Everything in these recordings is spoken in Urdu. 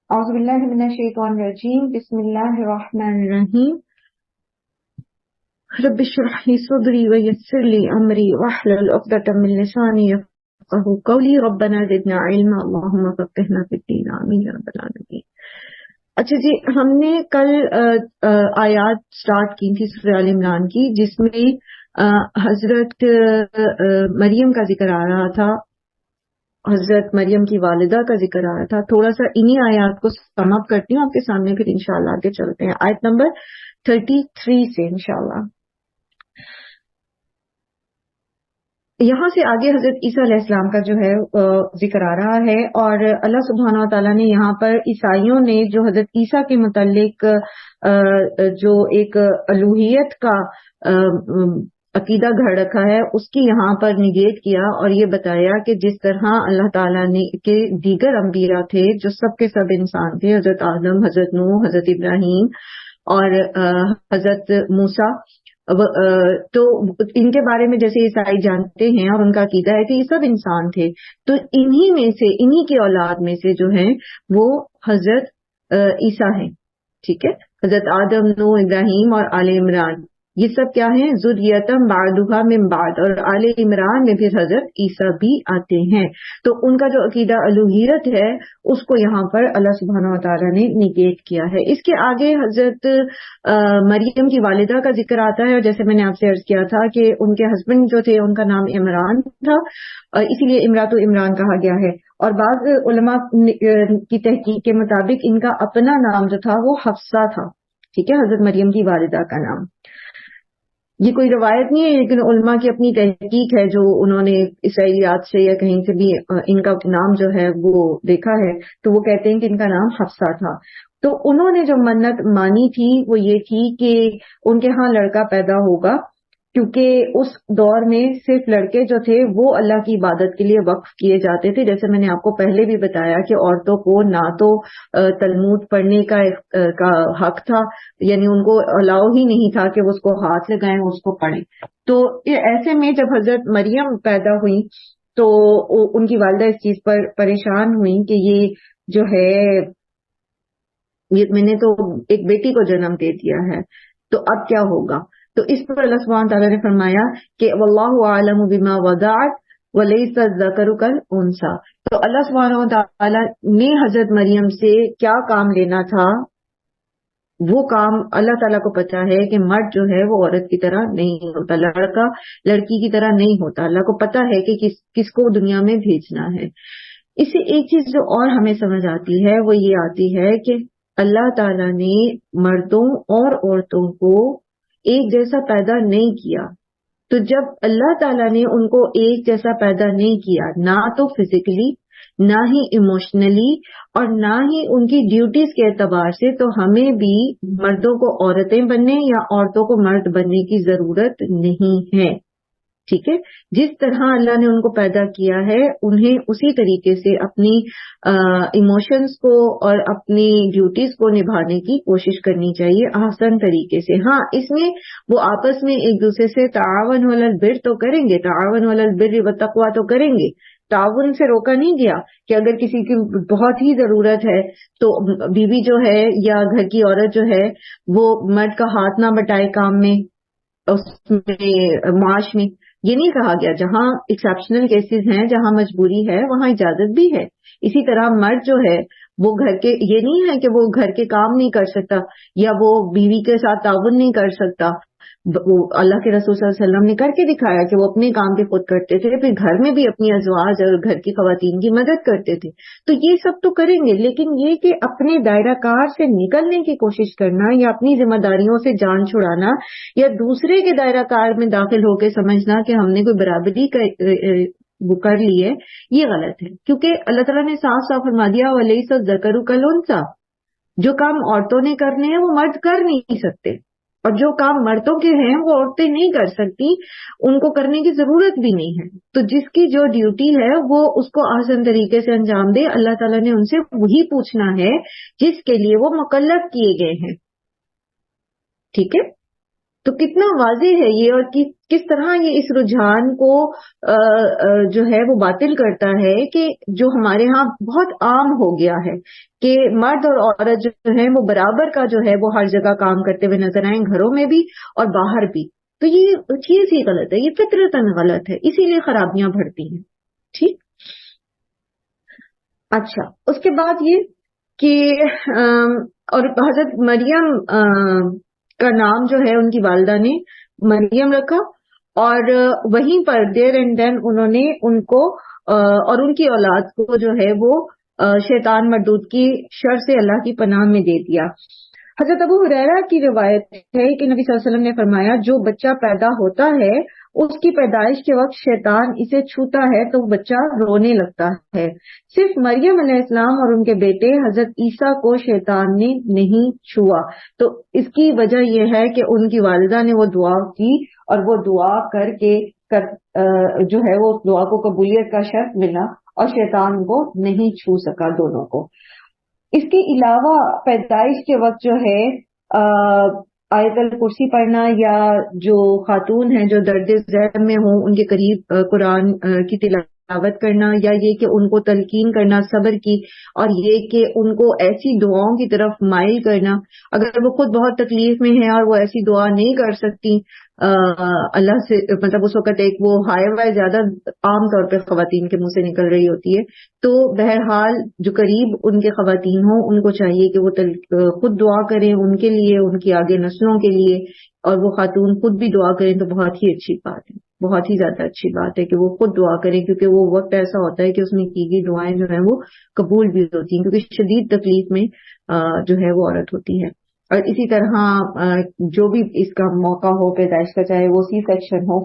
اعوذ باللہ من الشیطان الرجیم بسم اللہ الرحمن الرحیم رب اشرح لی صدری ویسر لی امری واحلل عقدۃ من لسانی یفقہوا قولی ربنا زدنا علما اللہم فقہنا فی الدین آمین یا رب العالمین۔ اچھا جی، ہم نے کل آیات سٹارٹ کی تھی سورہ آل عمران کی، جس میں حضرت مریم کا ذکر آ رہا تھا، حضرت مریم کی والدہ کا ذکر آ رہا تھا۔ تھوڑا سا انہی آیات کو سم اپ کرتی ہوں آپ کے سامنے، پھر انشاءاللہ آگے چلتے ہیں آیت نمبر 33 سے انشاءاللہ۔ یہاں سے آگے حضرت عیسیٰ علیہ السلام کا جو ہے ذکر آ رہا ہے، اور اللہ سبحانہ و تعالیٰ نے یہاں پر عیسائیوں نے جو حضرت عیسیٰ کے متعلق جو ایک الوہیت کا عقیدہ گھڑ رکھا ہے، اس کی یہاں پر نگیٹ کیا اور یہ بتایا کہ جس طرح اللہ تعالیٰ نے کے دیگر انبیاء تھے جو سب کے سب انسان تھے، حضرت آدم، حضرت نوح، حضرت ابراہیم اور حضرت موسیٰ، تو ان کے بارے میں جیسے عیسائی جانتے ہیں اور ان کا عقیدہ ہے کہ یہ سب انسان تھے، تو انہی میں سے، انہی کی اولاد میں سے جو ہیں وہ حضرت عیسیٰ ہیں، ٹھیک ہے۔ حضرت آدم، نوح، ابراہیم اور آل عمران، یہ سب کیا ہیں؟ ذریتم بعضھا من بعض، اور آل عمران میں پھر حضرت عیسیٰ بھی آتے ہیں۔ تو ان کا جو عقیدہ الوہیت ہے اس کو یہاں پر اللہ سبحانہ و تعالیٰ نے نگیٹ کیا ہے۔ اس کے آگے حضرت مریم کی والدہ کا ذکر آتا ہے، اور جیسے میں نے آپ سے عرض کیا تھا کہ ان کے ہسبینڈ جو تھے ان کا نام عمران تھا، اسی لیے امرات عمران کہا گیا ہے۔ اور بعض علماء کی تحقیق کے مطابق ان کا اپنا نام جو تھا وہ حفصہ تھا، ٹھیک ہے، حضرت مریم کی والدہ کا نام۔ یہ کوئی روایت نہیں ہے، لیکن علماء کی اپنی تحقیق ہے، جو انہوں نے اسرائیلیات سے یا کہیں سے بھی ان کا نام جو ہے وہ دیکھا ہے، تو وہ کہتے ہیں کہ ان کا نام حفصہ تھا۔ تو انہوں نے جو منت مانی تھی وہ یہ تھی کہ ان کے ہاں لڑکا پیدا ہوگا، کیونکہ اس دور میں صرف لڑکے جو تھے وہ اللہ کی عبادت کے لیے وقف کیے جاتے تھے۔ جیسے میں نے آپ کو پہلے بھی بتایا کہ عورتوں کو نہ تو تلمود پڑھنے کا حق تھا، یعنی ان کو الاؤ ہی نہیں تھا کہ وہ اس کو ہاتھ لگائیں، اس کو پڑھیں۔ تو ایسے میں جب حضرت مریم پیدا ہوئی تو ان کی والدہ اس چیز پر پریشان ہوئی کہ یہ جو ہے، میں نے تو ایک بیٹی کو جنم دے دیا ہے، تو اب کیا ہوگا؟ تو اس پر اللہ سبحانہ تعالیٰ نے فرمایا کہ واللہ اعلم بما وضعت ولیس الذکر کالانثی۔ تو اللہ سبحانہ تعالیٰ نے حضرت مریم سے کیا کام لینا تھا، وہ کام اللہ تعالیٰ کو پتا ہے کہ مرد جو ہے وہ عورت کی طرح نہیں ہوتا، لڑکا لڑکی کی طرح نہیں ہوتا۔ اللہ کو پتا ہے کہ کس کو دنیا میں بھیجنا ہے۔ اس سے ایک چیز جو اور ہمیں سمجھ آتی ہے وہ یہ آتی ہے کہ اللہ تعالیٰ نے مردوں اور عورتوں کو ایک جیسا پیدا نہیں کیا۔ تو جب اللہ تعالیٰ نے ان کو ایک جیسا پیدا نہیں کیا، نہ تو فزیکلی، نہ ہی ایموشنلی، اور نہ ہی ان کی ڈیوٹیز کے اعتبار سے، تو ہمیں بھی مردوں کو عورتیں بننے یا عورتوں کو مرد بننے کی ضرورت نہیں ہے، ٹھیک ہے۔ جس طرح اللہ نے ان کو پیدا کیا ہے انہیں اسی طریقے سے اپنی ایموشنز کو اور اپنی ڈیوٹیز کو نبھانے کی کوشش کرنی چاہیے آسان طریقے سے۔ ہاں، اس میں وہ آپس میں ایک دوسرے سے تعاون علی البر تو کریں گے، تعاون علی البر والتقوی تو کریں گے، تعاون سے روکا نہیں گیا کہ اگر کسی کی بہت ہی ضرورت ہے تو بیوی جو ہے یا گھر کی عورت جو ہے وہ مرد کا ہاتھ نہ بٹائے کام میں، اس میں معاش میں، یہ نہیں کہا گیا۔ جہاں ایکسیپشنل کیسز ہیں، جہاں مجبوری ہے، وہاں اجازت بھی ہے۔ اسی طرح مرد جو ہے وہ گھر کے، یہ نہیں ہے کہ وہ گھر کے کام نہیں کر سکتا یا وہ بیوی کے ساتھ تعاون نہیں کر سکتا۔ وہ اللہ کے رسول صلی اللہ علیہ وسلم نے کر کے دکھایا کہ وہ اپنے کام بھی خود کرتے تھے، پھر گھر میں بھی اپنی ازواج اور گھر کی خواتین کی مدد کرتے تھے۔ تو یہ سب تو کریں گے، لیکن یہ کہ اپنے دائرہ کار سے نکلنے کی کوشش کرنا یا اپنی ذمہ داریوں سے جان چھڑانا یا دوسرے کے دائرہ کار میں داخل ہو کے سمجھنا کہ ہم نے کوئی برابری وہ کر لی ہے، یہ غلط ہے۔ کیونکہ اللہ تعالیٰ نے صاف صاف فرما دیا وَلَيْسَ الذَّكَرُ كَالْأُنثىٰ، جو کام عورتوں نے کرنے ہیں وہ مرد کر نہیں سکتے، اور جو کام مردوں کے ہیں وہ عورتیں نہیں کر سکتی، ان کو کرنے کی ضرورت بھی نہیں ہے۔ تو جس کی جو ڈیوٹی ہے وہ اس کو آسان طریقے سے انجام دے۔ اللہ تعالیٰ نے ان سے وہی پوچھنا ہے جس کے لیے وہ مکلف کیے گئے ہیں، ٹھیک ہے۔ تو کتنا واضح ہے یہ، اور کس طرح یہ اس رجحان کو جو ہے وہ باطل کرتا ہے کہ جو ہمارے ہاں بہت عام ہو گیا ہے کہ مرد اور عورت جو ہے وہ برابر کا جو ہے وہ ہر جگہ کام کرتے ہوئے نظر آئیں، گھروں میں بھی اور باہر بھی. تو یہ چیز ہی غلط ہے، یہ فطرتاً غلط ہے، اسی لیے خرابیاں بڑھتی ہیں. ٹھیک. اچھا، اس کے بعد یہ کہ اور حضرت مریم کا نام جو ہے ان کی والدہ نے مریم رکھا، اور وہیں پر دیر اینڈ دین انہوں نے ان کو اور ان کی اولاد کو جو ہے وہ شیطان مردود کی شر سے اللہ کی پناہ میں دے دیا. حضرت ابو ہریرہ کی روایت ہے کہ نبی صلی اللہ علیہ وسلم نے فرمایا جو بچہ پیدا ہوتا ہے اس کی پیدائش کے وقت شیطان اسے چھوتا ہے تو بچہ رونے لگتا ہے. صرف مریم علیہ السلام اور ان کے بیٹے حضرت عیسیٰ کو شیطان نے نہیں چھوا. تو اس کی وجہ یہ ہے کہ ان کی والدہ نے وہ دعا کی، اور وہ دعا کر کے جو ہے وہ دعا کو قبولیت کا شرط ملا، اور شیطان کو نہیں چھو سکا دونوں کو. اس کے علاوہ پیدائش کے وقت جو ہے آیت الکرسی پڑھنا، یا جو خاتون ہیں جو درد ذہن میں ہوں ان کے قریب قرآن کی تلاوت کرنا، یا یہ کہ ان کو تلقین کرنا صبر کی، اور یہ کہ ان کو ایسی دعاؤں کی طرف مائل کرنا اگر وہ خود بہت تکلیف میں ہیں اور وہ ایسی دعا نہیں کر سکتی اللہ سے، مطلب اس وقت ایک وہ ہائے وائے زیادہ عام طور پہ خواتین کے منہ سے نکل رہی ہوتی ہے، تو بہرحال جو قریب ان کے خواتین ہوں ان کو چاہیے کہ وہ خود دعا کریں ان کے لیے، ان کی آگے نسلوں کے لیے، اور وہ خاتون خود بھی دعا کریں تو بہت ہی اچھی بات ہے، بہت ہی زیادہ اچھی بات ہے کہ وہ خود دعا کریں، کیونکہ وہ وقت ایسا ہوتا ہے کہ اس میں کی گئی دعائیں جو ہیں وہ قبول بھی ہوتی ہیں، کیونکہ شدید تکلیف میں جو ہے وہ عورت ہوتی ہے. اور اسی طرح جو بھی اس کا موقع ہو پیدائش کا، چاہے وہ سی سیکشن ہو،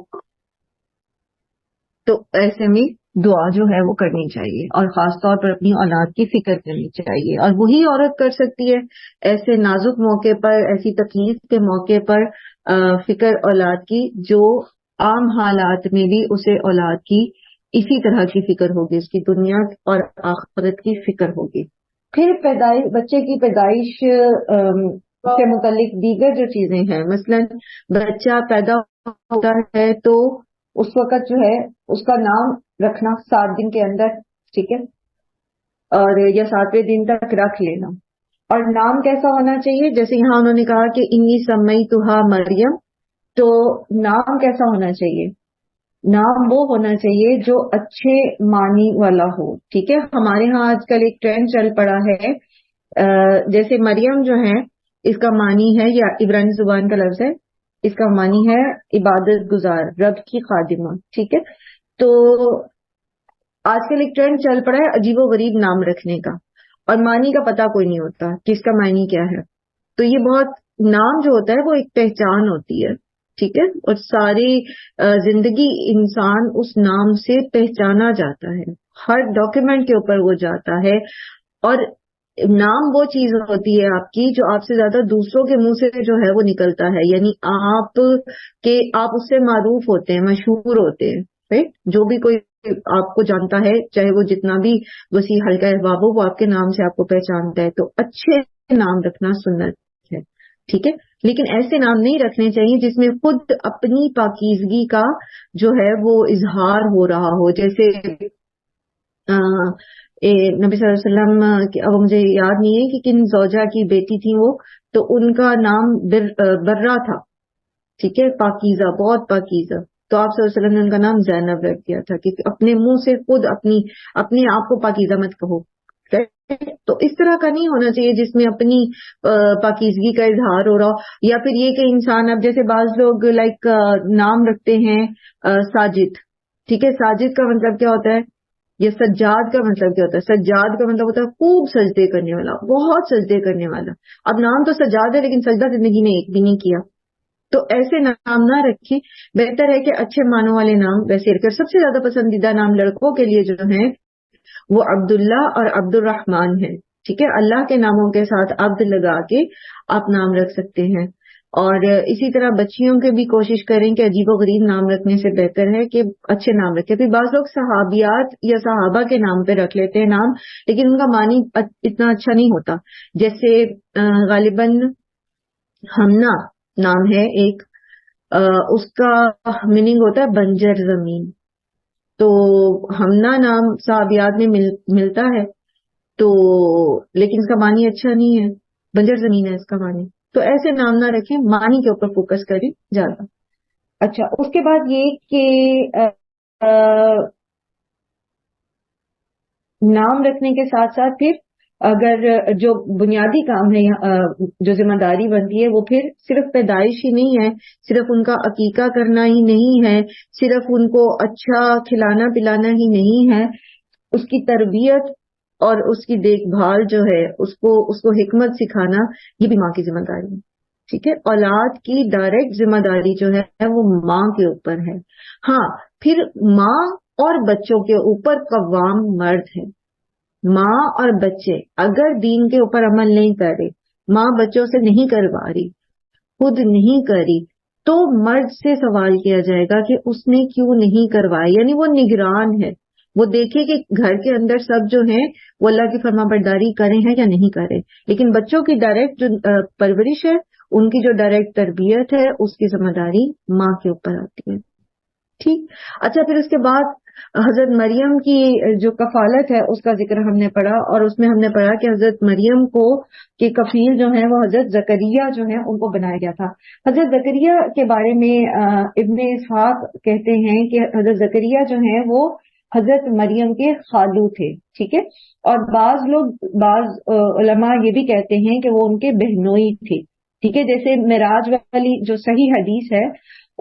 تو ایسے میں دعا جو ہے وہ کرنی چاہیے، اور خاص طور پر اپنی اولاد کی فکر کرنی چاہیے. اور وہی عورت کر سکتی ہے ایسے نازک موقع پر، ایسی تکلیف کے موقع پر فکر اولاد کی، جو عام حالات میں بھی اسے اولاد کی اسی طرح کی فکر ہوگی، اس کی دنیا اور آخرت کی فکر ہوگی. پھر بچے کی پیدائش سے متعلق دیگر جو چیزیں ہیں، مثلا بچہ پیدا ہوتا ہے تو اس وقت جو ہے اس کا نام رکھنا 7 دن کے اندر، ٹھیک ہے، اور یا 7ویں دن تک رکھ لینا. اور نام کیسا ہونا چاہیے؟ جیسے یہاں انہوں نے کہا کہ انی سمیتھا مریم، تو نام کیسا ہونا چاہیے؟ نام وہ ہونا چاہیے جو اچھے معنی والا ہو. ٹھیک ہے، ہمارے ہاں آج کل ایک ٹرینڈ چل پڑا ہے، جیسے مریم جو ہے اس کا معنی ہے، یا عبرانی زبان کا لفظ ہے، اس کا معنی ہے عبادت گزار، رب کی خادمہ. ٹھیک ہے، تو آج کل ایک ٹرینڈ چل پڑا ہے عجیب و غریب نام رکھنے کا، اور معنی کا پتہ کوئی نہیں ہوتا کہ اس کا معنی کیا ہے. تو یہ بہت، نام جو ہوتا ہے وہ ایک پہچان ہوتی ہے، ٹھیک ہے، اور ساری زندگی انسان اس نام سے پہچانا جاتا ہے، ہر ڈاکیومنٹ کے اوپر وہ جاتا ہے. اور نام وہ چیز ہوتی ہے آپ کی جو آپ سے زیادہ دوسروں کے منہ سے جو ہے وہ نکلتا ہے، یعنی آپ اس سے معروف ہوتے ہیں، مشہور ہوتے ہیں. جو بھی کوئی آپ کو جانتا ہے، چاہے وہ جتنا بھی وسیع حلقہ احباب ہو، وہ آپ کے نام سے آپ کو پہچانتا ہے. تو اچھے نام رکھنا سنت ہے، ٹھیک ہے، لیکن ایسے نام نہیں رکھنے چاہیے جس میں خود اپنی پاکیزگی کا جو ہے وہ اظہار ہو رہا ہو. جیسے نبی صلی اللہ علیہ وسلم، اب مجھے یاد نہیں ہے کہ کن زوجہ کی بیٹی تھی وہ، تو ان کا نام برہ تھا، ٹھیک ہے، پاکیزہ، بہت پاکیزہ. تو آپ صلی اللہ علیہ وسلم نے ان کا نام زینب رکھ دیا تھا کہ اپنے منہ سے خود اپنے آپ کو پاکیزہ مت کہو. تو اس طرح کا نہیں ہونا چاہیے جس میں اپنی پاکیزگی کا اظہار ہو رہا ہو. یا پھر یہ کہ انسان، اب جیسے بعض لوگ نام رکھتے ہیں ساجد، ٹھیک ہے، ساجد کا مطلب کیا ہوتا ہے؟ یہ سجاد کا مطلب کیا ہوتا ہے؟ سجاد کا مطلب ہوتا ہے خوب سجدے کرنے والا، بہت سجدے کرنے والا. اب نام تو سجاد ہے لیکن سجدہ زندگی میں ایک بھی نہیں کیا. تو ایسے نام نہ رکھیں، بہتر ہے کہ اچھے معنوں والے نام ویسے رکھیں. سب سے زیادہ پسندیدہ نام لڑکوں کے لیے جو ہیں وہ عبداللہ اور عبد الرحمن ہے، ٹھیک ہے، اللہ کے ناموں کے ساتھ عبد لگا کے آپ نام رکھ سکتے ہیں. اور اسی طرح بچیوں کے بھی کوشش کریں کہ عجیب و غریب نام رکھنے سے بہتر ہے کہ اچھے نام رکھیں. پھر بعض لوگ صحابیات یا صحابہ کے نام پہ رکھ لیتے ہیں نام، لیکن ان کا معنی اتنا اچھا نہیں ہوتا. جیسے غالباً ہمنا نام ہے ایک، اس کا میننگ ہوتا ہے بنجر زمین. تو ہمنا نام صحابیات میں ملتا ہے تو لیکن اس کا معنی اچھا نہیں ہے, بنجر زمین ہے اس کا معنی. تو ایسے نام نہ رکھیں, معنی کے اوپر فوکس کریں زیادہ. اچھا, اس کے بعد یہ کہ نام رکھنے کے ساتھ ساتھ پھر اگر جو بنیادی کام ہے, جو ذمہ داری بنتی ہے, وہ پھر صرف پیدائش ہی نہیں ہے, صرف ان کا عقیقہ کرنا ہی نہیں ہے, صرف ان کو اچھا کھلانا پلانا ہی نہیں ہے, اس کی تربیت اور اس کی دیکھ بھال جو ہے, اس کو حکمت سکھانا, یہ بھی ماں کی ذمہ داری ہے. ٹھیک ہے, اولاد کی ڈائریکٹ ذمہ داری جو ہے وہ ماں کے اوپر ہے. ہاں, پھر ماں اور بچوں کے اوپر قوام مرد ہے. ماں اور بچے اگر دین کے اوپر عمل نہیں کر رہے, ماں بچوں سے نہیں کروا رہی, خود نہیں کری, تو مرد سے سوال کیا جائے گا کہ اس نے کیوں نہیں کروایا. یعنی وہ نگران ہے, وہ دیکھے کہ گھر کے اندر سب جو ہیں وہ اللہ کی فرما برداری کریں ہیں یا نہیں کریں. لیکن بچوں کی ڈائریکٹ جو پرورش ہے, ان کی جو ڈائریکٹ تربیت ہے, اس کی ذمہ داری ماں کے اوپر آتی ہے. ٹھیک. اچھا, پھر اس کے بعد حضرت مریم کی جو کفالت ہے اس کا ذکر ہم نے پڑھا, اور اس میں ہم نے پڑھا کہ حضرت مریم کو کے کفیل جو ہیں وہ حضرت زکریا جو ہیں ان کو بنایا گیا تھا. حضرت زکریا کے بارے میں ابن اسحاق کہتے ہیں کہ حضرت زکریا جو ہیں وہ حضرت مریم کے خالو تھے. ٹھیک ہے, اور بعض علماء یہ بھی کہتے ہیں کہ وہ ان کے بہنوئی تھے. ٹھیک ہے, جیسے معراج والی جو صحیح حدیث ہے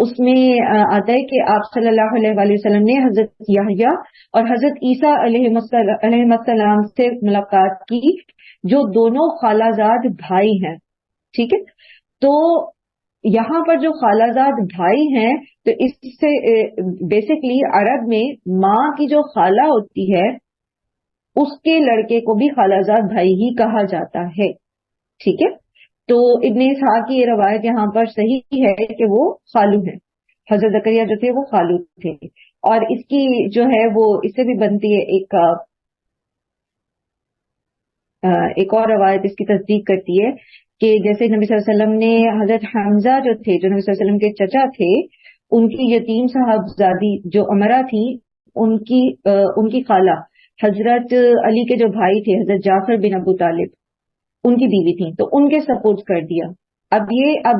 اس میں آتا ہے کہ آپ صلی اللہ علیہ وآلہ وسلم نے حضرت یحییٰ اور حضرت عیسیٰ علیہ السلام سے ملاقات کی, جو دونوں خالہ زاد بھائی ہیں. ٹھیک ہے, تو یہاں پر جو خالہ زاد بھائی ہیں, تو اس سے بیسکلی عرب میں ماں کی جو خالہ ہوتی ہے اس کے لڑکے کو بھی خالہ زاد بھائی ہی کہا جاتا ہے. ٹھیک ہے, تو ابن اسحاق کی یہ روایت یہاں پر صحیح ہے کہ وہ خالو ہیں, حضرت زکریا جو تھے وہ خالو تھے. اور اس کی جو ہے وہ اس سے بھی بنتی ہے ایک اور روایت اس کی تصدیق کرتی ہے کہ جیسے نبی صلی اللہ علیہ وسلم نے حضرت حمزہ جو تھے, جو نبی صلی اللہ علیہ وسلم کے چچا تھے, ان کی یتیم صاحبزادی جو امرا تھی, ان کی خالہ حضرت علی کے جو بھائی تھے حضرت جعفر بن ابو طالب, ان کی بیوی تھی, تو ان کے سپورٹ کر دیا. اب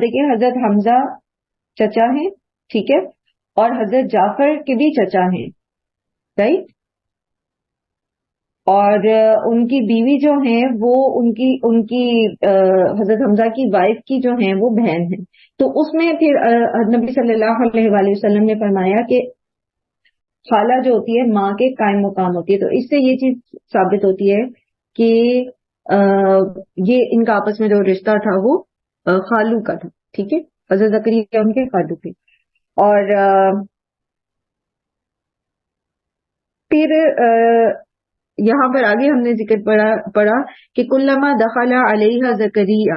دیکھیں حضرت حمزہ چچا ہیں, ٹھیک ہے, اور حضرت جعفر کے بھی چچا ہیں, رائٹ, اور ان کی بیوی جو ہیں وہ ان کی حضرت حمزہ کی وائف کی جو ہیں وہ بہن ہیں. تو اس میں پھر نبی صلی اللہ علیہ وآلہ وسلم نے فرمایا کہ خالہ جو ہوتی ہے ماں کے قائم مقام ہوتی ہے. تو اس سے یہ چیز ثابت ہوتی ہے کہ یہ ان کا آپس میں جو رشتہ تھا وہ خالو کا تھا. ٹھیک ہے, حضرت زکریا ان کے خالو تھے. اور پھر یہاں پر آگے ہم نے ذکر پڑھا کہ کلما دخل علیہ زکریا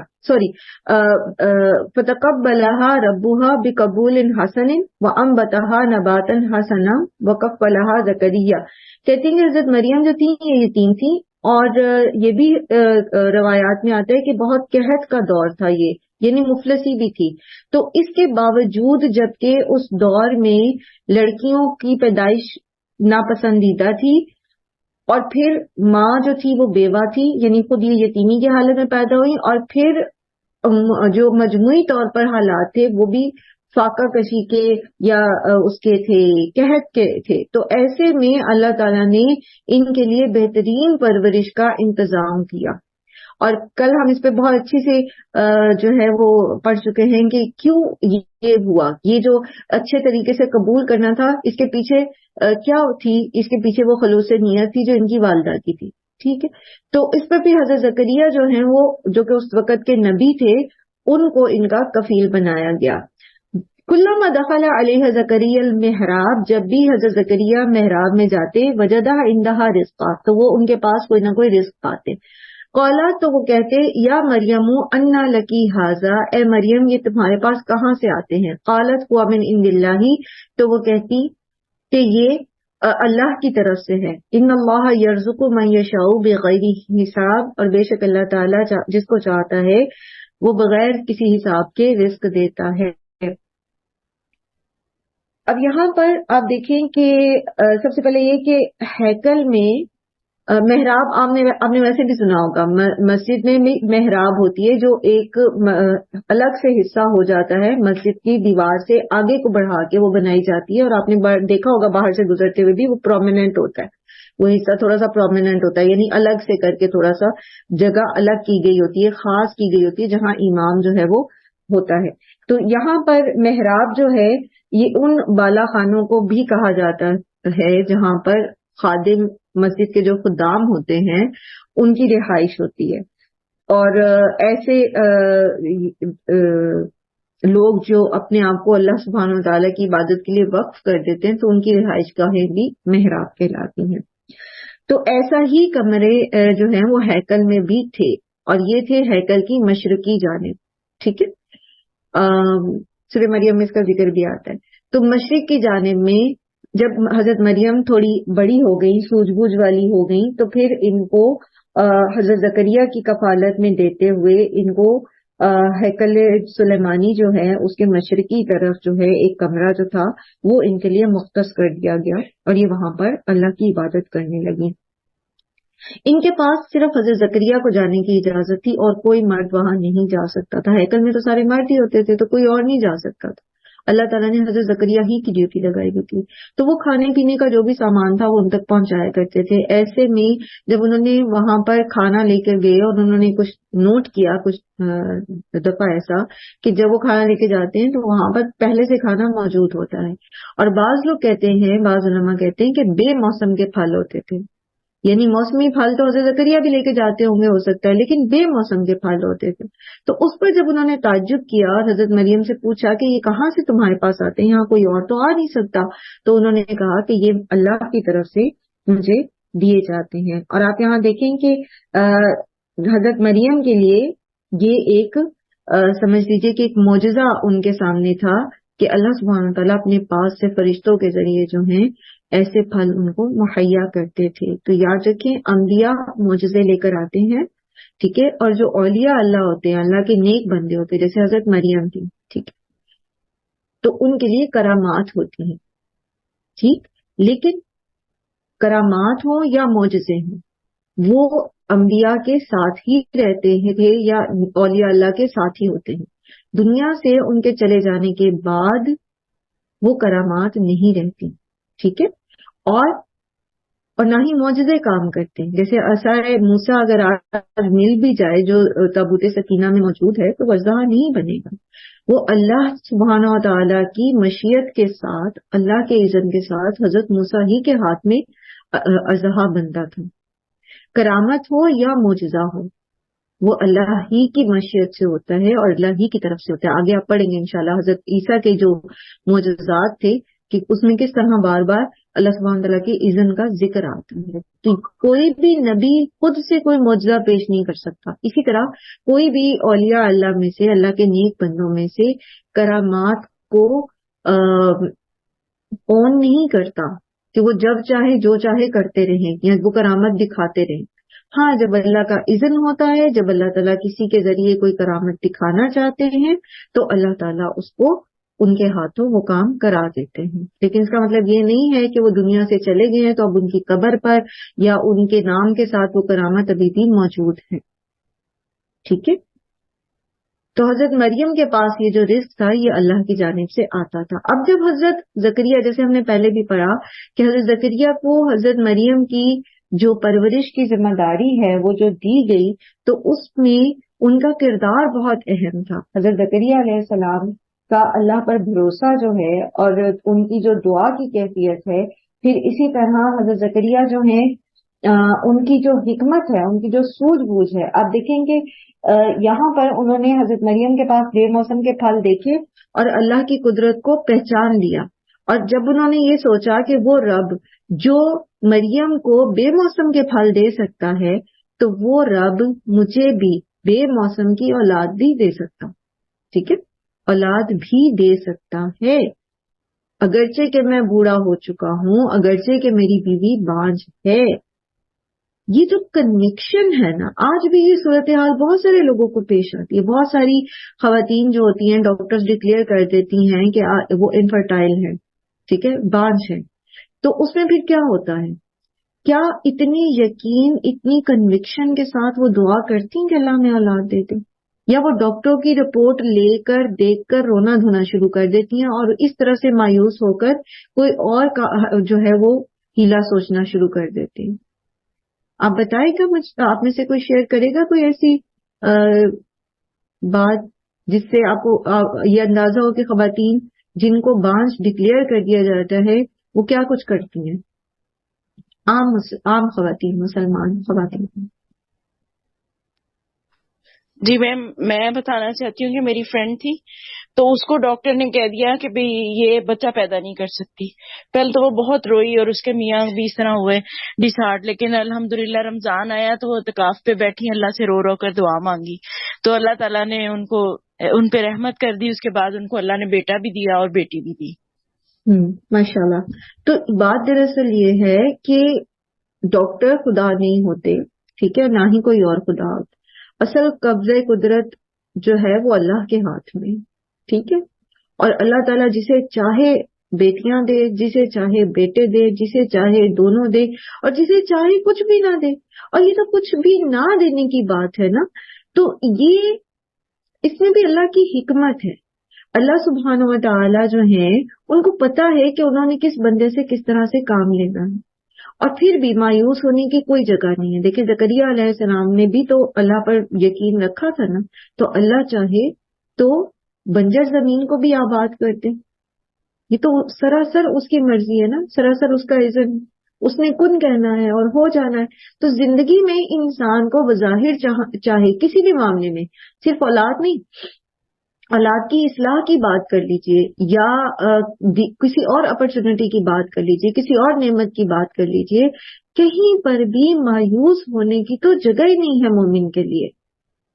فتقبلها ربها بقبول حسن وانبتها نباتا حسنا وکفلها زکریا. کہتے ہیں کہ حضرت مریم جو تھی یہ یتیم تھی, اور یہ بھی روایات میں آتا ہے کہ بہت قحط کا دور تھا یہ, یعنی مفلسی بھی تھی. تو اس کے باوجود جبکہ اس دور میں لڑکیوں کی پیدائش ناپسندیدہ تھی, اور پھر ماں جو تھی وہ بیوہ تھی, یعنی خود یہ یتیمی کی حالت میں پیدا ہوئی, اور پھر جو مجموعی طور پر حالات تھے وہ بھی فاقہ کشی کے یا اس کے تھے, قحط کے تھے. تو ایسے میں اللہ تعالیٰ نے ان کے لیے بہترین پرورش کا انتظام کیا. اور کل ہم اس پہ بہت اچھی سے جو ہے وہ پڑھ چکے ہیں کہ کیوں یہ ہوا, یہ جو اچھے طریقے سے قبول کرنا تھا اس کے پیچھے کیا تھی, اس کے پیچھے وہ خلوص نیت تھی جو ان کی والدہ کی تھی. ٹھیک ہے, تو اس پہ بھی حضرت زکریا جو ہیں وہ جو کہ اس وقت کے نبی تھے, ان کو ان کا کفیل بنایا گیا. کلما دخل علیہ زکریا المحراب, جب بھی حضرت زکریا محراب میں جاتے, وجدہ عندہا رزقا, تو وہ ان کے پاس کوئی نہ کوئی رزق پاتے. قالا, تو وہ کہتے, یا مریم انا لکی ھذا, اے مریم یہ تمہارے پاس کہاں سے آتے ہیں. قالت هو من عند اللہ, تو وہ کہتی کہ یہ اللہ کی طرف سے ہے. ان اللہ یرزق من یشاء بغیر حساب, اور بے شک اللہ تعالیٰ جس کو چاہتا ہے وہ بغیر کسی حساب کے رزق دیتا ہے. اب یہاں پر آپ دیکھیں کہ سب سے پہلے یہ کہ ہیکل میں محراب آپ نے ویسے بھی سنا ہوگا، مسجد میں بھی محراب ہوتی ہے جو ایک الگ سے حصہ ہو جاتا ہے مسجد کی دیوار سے آگے کو بڑھا کے وہ بنائی جاتی ہے، اور آپ نے دیکھا ہوگا باہر سے گزرتے ہوئے بھی وہ پرومیننٹ ہوتا ہے، وہ حصہ تھوڑا سا پرومیننٹ ہوتا ہے، یعنی الگ سے کر کے تھوڑا سا جگہ الگ کی گئی ہوتی ہے، خاص کی گئی ہوتی ہے جہاں امام جو ہے وہ ہوتا ہے۔ تو یہاں پر محراب جو ہے یہ ان بالا خانوں کو بھی کہا جاتا ہے جہاں پر خادم مسجد کے جو خدام ہوتے ہیں ان کی رہائش ہوتی ہے، اور ایسے لوگ جو اپنے آپ کو اللہ سبحانہ وتعالیٰ کی عبادت کے لیے وقف کر دیتے ہیں تو ان کی رہائش گاہیں بھی محراب کہلاتی ہیں۔ تو ایسا ہی کمرے جو ہیں وہ ہیکل میں بھی تھے، اور یہ تھے ہیکل کی مشرقی جانب، ٹھیک ہے، سورہ مریم میں اس کا ذکر بھی آتا ہے۔ تو مشرق کی جانب میں جب حضرت مریم تھوڑی بڑی ہو گئی، سوجھ بوجھ والی ہو گئی، تو پھر ان کو حضرت زکریا کی کفالت میں دیتے ہوئے ان کو ہیکل سلیمانی جو ہے اس کے مشرقی طرف جو ہے ایک کمرہ جو تھا وہ ان کے لیے مختص کر دیا گیا، اور یہ وہاں پر اللہ کی عبادت کرنے لگی۔ ان کے پاس صرف حضرت زکریا کو جانے کی اجازت تھی، اور کوئی مرد وہاں نہیں جا سکتا تھا۔ ہیکل میں تو سارے مرد ہی ہوتے تھے تو کوئی اور نہیں جا سکتا تھا، اللہ تعالیٰ نے حضرت زکریا ہی کی ڈیوٹی لگائی ہوئی تھی۔ تو وہ کھانے پینے کا جو بھی سامان تھا وہ ان تک پہنچایا کرتے تھے۔ ایسے میں جب انہوں نے وہاں پر کھانا لے کر گئے اور انہوں نے کچھ نوٹ کیا کچھ دفعہ ایسا کہ جب وہ کھانا لے کے جاتے ہیں تو وہاں پر پہلے سے کھانا موجود ہوتا ہے، اور بعض لوگ کہتے ہیں، بعض علماء کہتے ہیں کہ بے موسم کے پھل ہوتے تھے، یعنی موسمی پھل تو حضرت زکریا بھی لے کے جاتے ہوں گے ہو سکتا ہے، لیکن بے موسم کے پھل ہوتے تھے۔ تو اس پر جب انہوں نے تعجب کیا اور حضرت مریم سے پوچھا کہ یہ کہاں سے تمہارے پاس آتے ہیں، یہاں کوئی اور تو آ نہیں سکتا، تو انہوں نے کہا کہ یہ اللہ کی طرف سے مجھے دیے جاتے ہیں۔ اور آپ یہاں دیکھیں کہ حضرت مریم کے لیے یہ ایک سمجھ لیجئے کہ ایک معجزہ ان کے سامنے تھا کہ اللہ سبحانہ تعالیٰ اپنے پاس سے فرشتوں کے ذریعے جو ہیں ایسے پھل ان کو مہیا کرتے تھے۔ تو یاد رکھیں انبیاء معجزے لے کر آتے ہیں، ٹھیک ہے، اور جو اولیاء اللہ ہوتے ہیں، اللہ کے نیک بندے ہوتے ہیں جیسے حضرت مریم تھی، ٹھیک ہے، تو ان کے لیے کرامات ہوتی ہیں، ٹھیک، لیکن کرامات ہوں یا معجزے ہوں وہ انبیاء کے ساتھ ہی رہتے تھے یا اولیاء اللہ کے ساتھ ہی ہوتے ہیں۔ دنیا سے ان کے چلے جانے کے بعد وہ کرامات نہیں رہتی، ٹھیک ہے، اور نہ ہی معجزے کام کرتے ہیں۔ جیسے عصائے موسیٰ اگر آج مل بھی جائے جو تابوت سکینہ میں موجود ہے تو اژدہا نہیں بنے گا، وہ اللہ سبحانہ و تعالیٰ کی مشیت کے ساتھ، اللہ کے اذن کے ساتھ حضرت موسیٰ ہی کے ہاتھ میں اژدہا بنتا تھا۔ کرامت ہو یا معجزہ ہو وہ اللہ ہی کی مشیت سے ہوتا ہے اور اللہ ہی کی طرف سے ہوتا ہے۔ آگے آپ پڑھیں گے انشاءاللہ حضرت عیسیٰ کے جو معجزات تھے کہ اس میں کس طرح بار بار اللہ سبحانہ تعالیٰ کے اذن کا ذکر آتا ہے۔ تو کوئی بھی نبی خود سے کوئی معجزہ پیش نہیں کر سکتا، اسی طرح کوئی بھی اولیاء اللہ میں سے، اللہ کے نیک بندوں میں سے کرامات کو اون نہیں کرتا کہ وہ جب چاہے جو چاہے کرتے رہیں یا وہ کرامت دکھاتے رہیں۔ ہاں، جب اللہ کا اذن ہوتا ہے، جب اللہ تعالیٰ کسی کے ذریعے کوئی کرامت دکھانا چاہتے ہیں تو اللہ تعالیٰ اس کو ان کے ہاتھوں وہ کام کرا دیتے ہیں، لیکن اس کا مطلب یہ نہیں ہے کہ وہ دنیا سے چلے گئے ہیں تو اب ان کی قبر پر یا ان کے نام کے ساتھ وہ کرامت ابھی بھی موجود ہے، ٹھیک ہے۔ تو حضرت مریم کے پاس یہ جو رزق تھا یہ اللہ کی جانب سے آتا تھا۔ اب جب حضرت زکریا، جیسے ہم نے پہلے بھی پڑھا کہ حضرت زکریا کو حضرت مریم کی جو پرورش کی ذمہ داری ہے وہ جو دی گئی تو اس میں ان کا کردار بہت اہم تھا۔ حضرت زکریا علیہ السلام کا اللہ پر بھروسہ جو ہے اور ان کی جو دعا کی کیفیت ہے، پھر اسی طرح حضرت زکریا جو ہیں ان کی جو حکمت ہے، ان کی جو سوجھ بوجھ ہے، آپ دیکھیں گے یہاں پر انہوں نے حضرت مریم کے پاس بے موسم کے پھل دیکھے اور اللہ کی قدرت کو پہچان لیا، اور جب انہوں نے یہ سوچا کہ وہ رب جو مریم کو بے موسم کے پھل دے سکتا ہے تو وہ رب مجھے بھی بے موسم کی اولاد بھی دے سکتا، ٹھیک ہے، اولاد بھی دے سکتا ہے، اگرچہ کہ میں بوڑھا ہو چکا ہوں، اگرچہ کہ میری بیوی بانجھ ہے۔ یہ جو کنیکشن ہے نا، آج بھی یہ صورتحال بہت سارے لوگوں کو پیش آتی ہے۔ بہت ساری خواتین جو ہوتی ہیں ڈاکٹرز ڈکلیئر کر دیتی ہیں کہ وہ انفرٹائل ہیں، ٹھیک ہے، بانجھ ہے. تو اس میں پھر کیا ہوتا ہے؟ کیا اتنی یقین، اتنی کنوکشن کے ساتھ وہ دعا کرتی ہیں کہ اللہ میں اولاد دے دے، یا وہ ڈاکٹروں کی رپورٹ لے کر دیکھ کر رونا دھونا شروع کر دیتی ہیں اور اس طرح سے مایوس ہو کر کوئی اور جو ہے وہ ہیلا سوچنا شروع کر دیتی ہیں؟ آپ بتائیں گا، آپ میں سے کوئی شیئر کرے گا کوئی ایسی بات جس سے آپ کو یہ اندازہ ہو کہ خواتین جن کو بانجھ ڈکلیئر کر دیا جاتا ہے وہ کیا کچھ کرتی ہیں، عام خواتین، مسلمان خواتین؟ جی میم، میں بتانا چاہتی ہوں کہ میری فرینڈ تھی، تو اس کو ڈاکٹر نے کہہ دیا کہ بھئی یہ بچہ پیدا نہیں کر سکتی. پہلے تو وہ بہت روئی اور اس کے میاں بھی اس طرح ہوئے ڈس ہارٹ، لیکن الحمدللہ رمضان آیا تو وہ اعتکاف پہ بیٹھی، اللہ سے رو رو کر دعا مانگی تو اللہ تعالیٰ نے ان پہ رحمت کر دی. اس کے بعد ان کو اللہ نے بیٹا بھی دیا اور بیٹی بھی دی. ماشاء اللہ. تو بات دراصل یہ ہے کہ ڈاکٹر خدا نہیں ہوتے، ٹھیک ہے، نہ ہی کوئی اور خدا ہوتا. اصل قبضہ قدرت جو ہے وہ اللہ کے ہاتھ میں، ٹھیک ہے. اور اللہ تعالیٰ جسے چاہے بیٹیاں دے، جسے چاہے بیٹے دے، جسے چاہے دونوں دے، اور جسے چاہے کچھ بھی نہ دے. اور یہ تو کچھ بھی نہ دینے کی بات ہے نا، تو یہ اس میں بھی اللہ کی حکمت ہے. اللہ سبحانہ و تعالیٰ جو ہیں ان کو پتا ہے کہ انہوں نے کس بندے سے کس طرح سے کام لینا ہے، اور پھر بھی مایوس ہونے کی کوئی جگہ نہیں ہے. دیکھیں زکریا علیہ السلام نے بھی تو اللہ پر یقین رکھا تھا نا، تو اللہ چاہے تو بنجر زمین کو بھی آباد کرتے. یہ تو سراسر اس کی مرضی ہے نا، سراسر اس کا اذن، اس نے کن کہنا ہے اور ہو جانا ہے. تو زندگی میں انسان کو بظاہر چاہے کسی بھی معاملے میں، صرف اولاد نہیں، اولاد کی اصلاح کی بات کر لیجئے، یا کسی اور اپرچونٹی کی بات کر لیجئے، کسی اور نعمت کی بات کر لیجئے، کہیں پر بھی مایوس ہونے کی تو جگہ ہی نہیں ہے مومن کے لیے.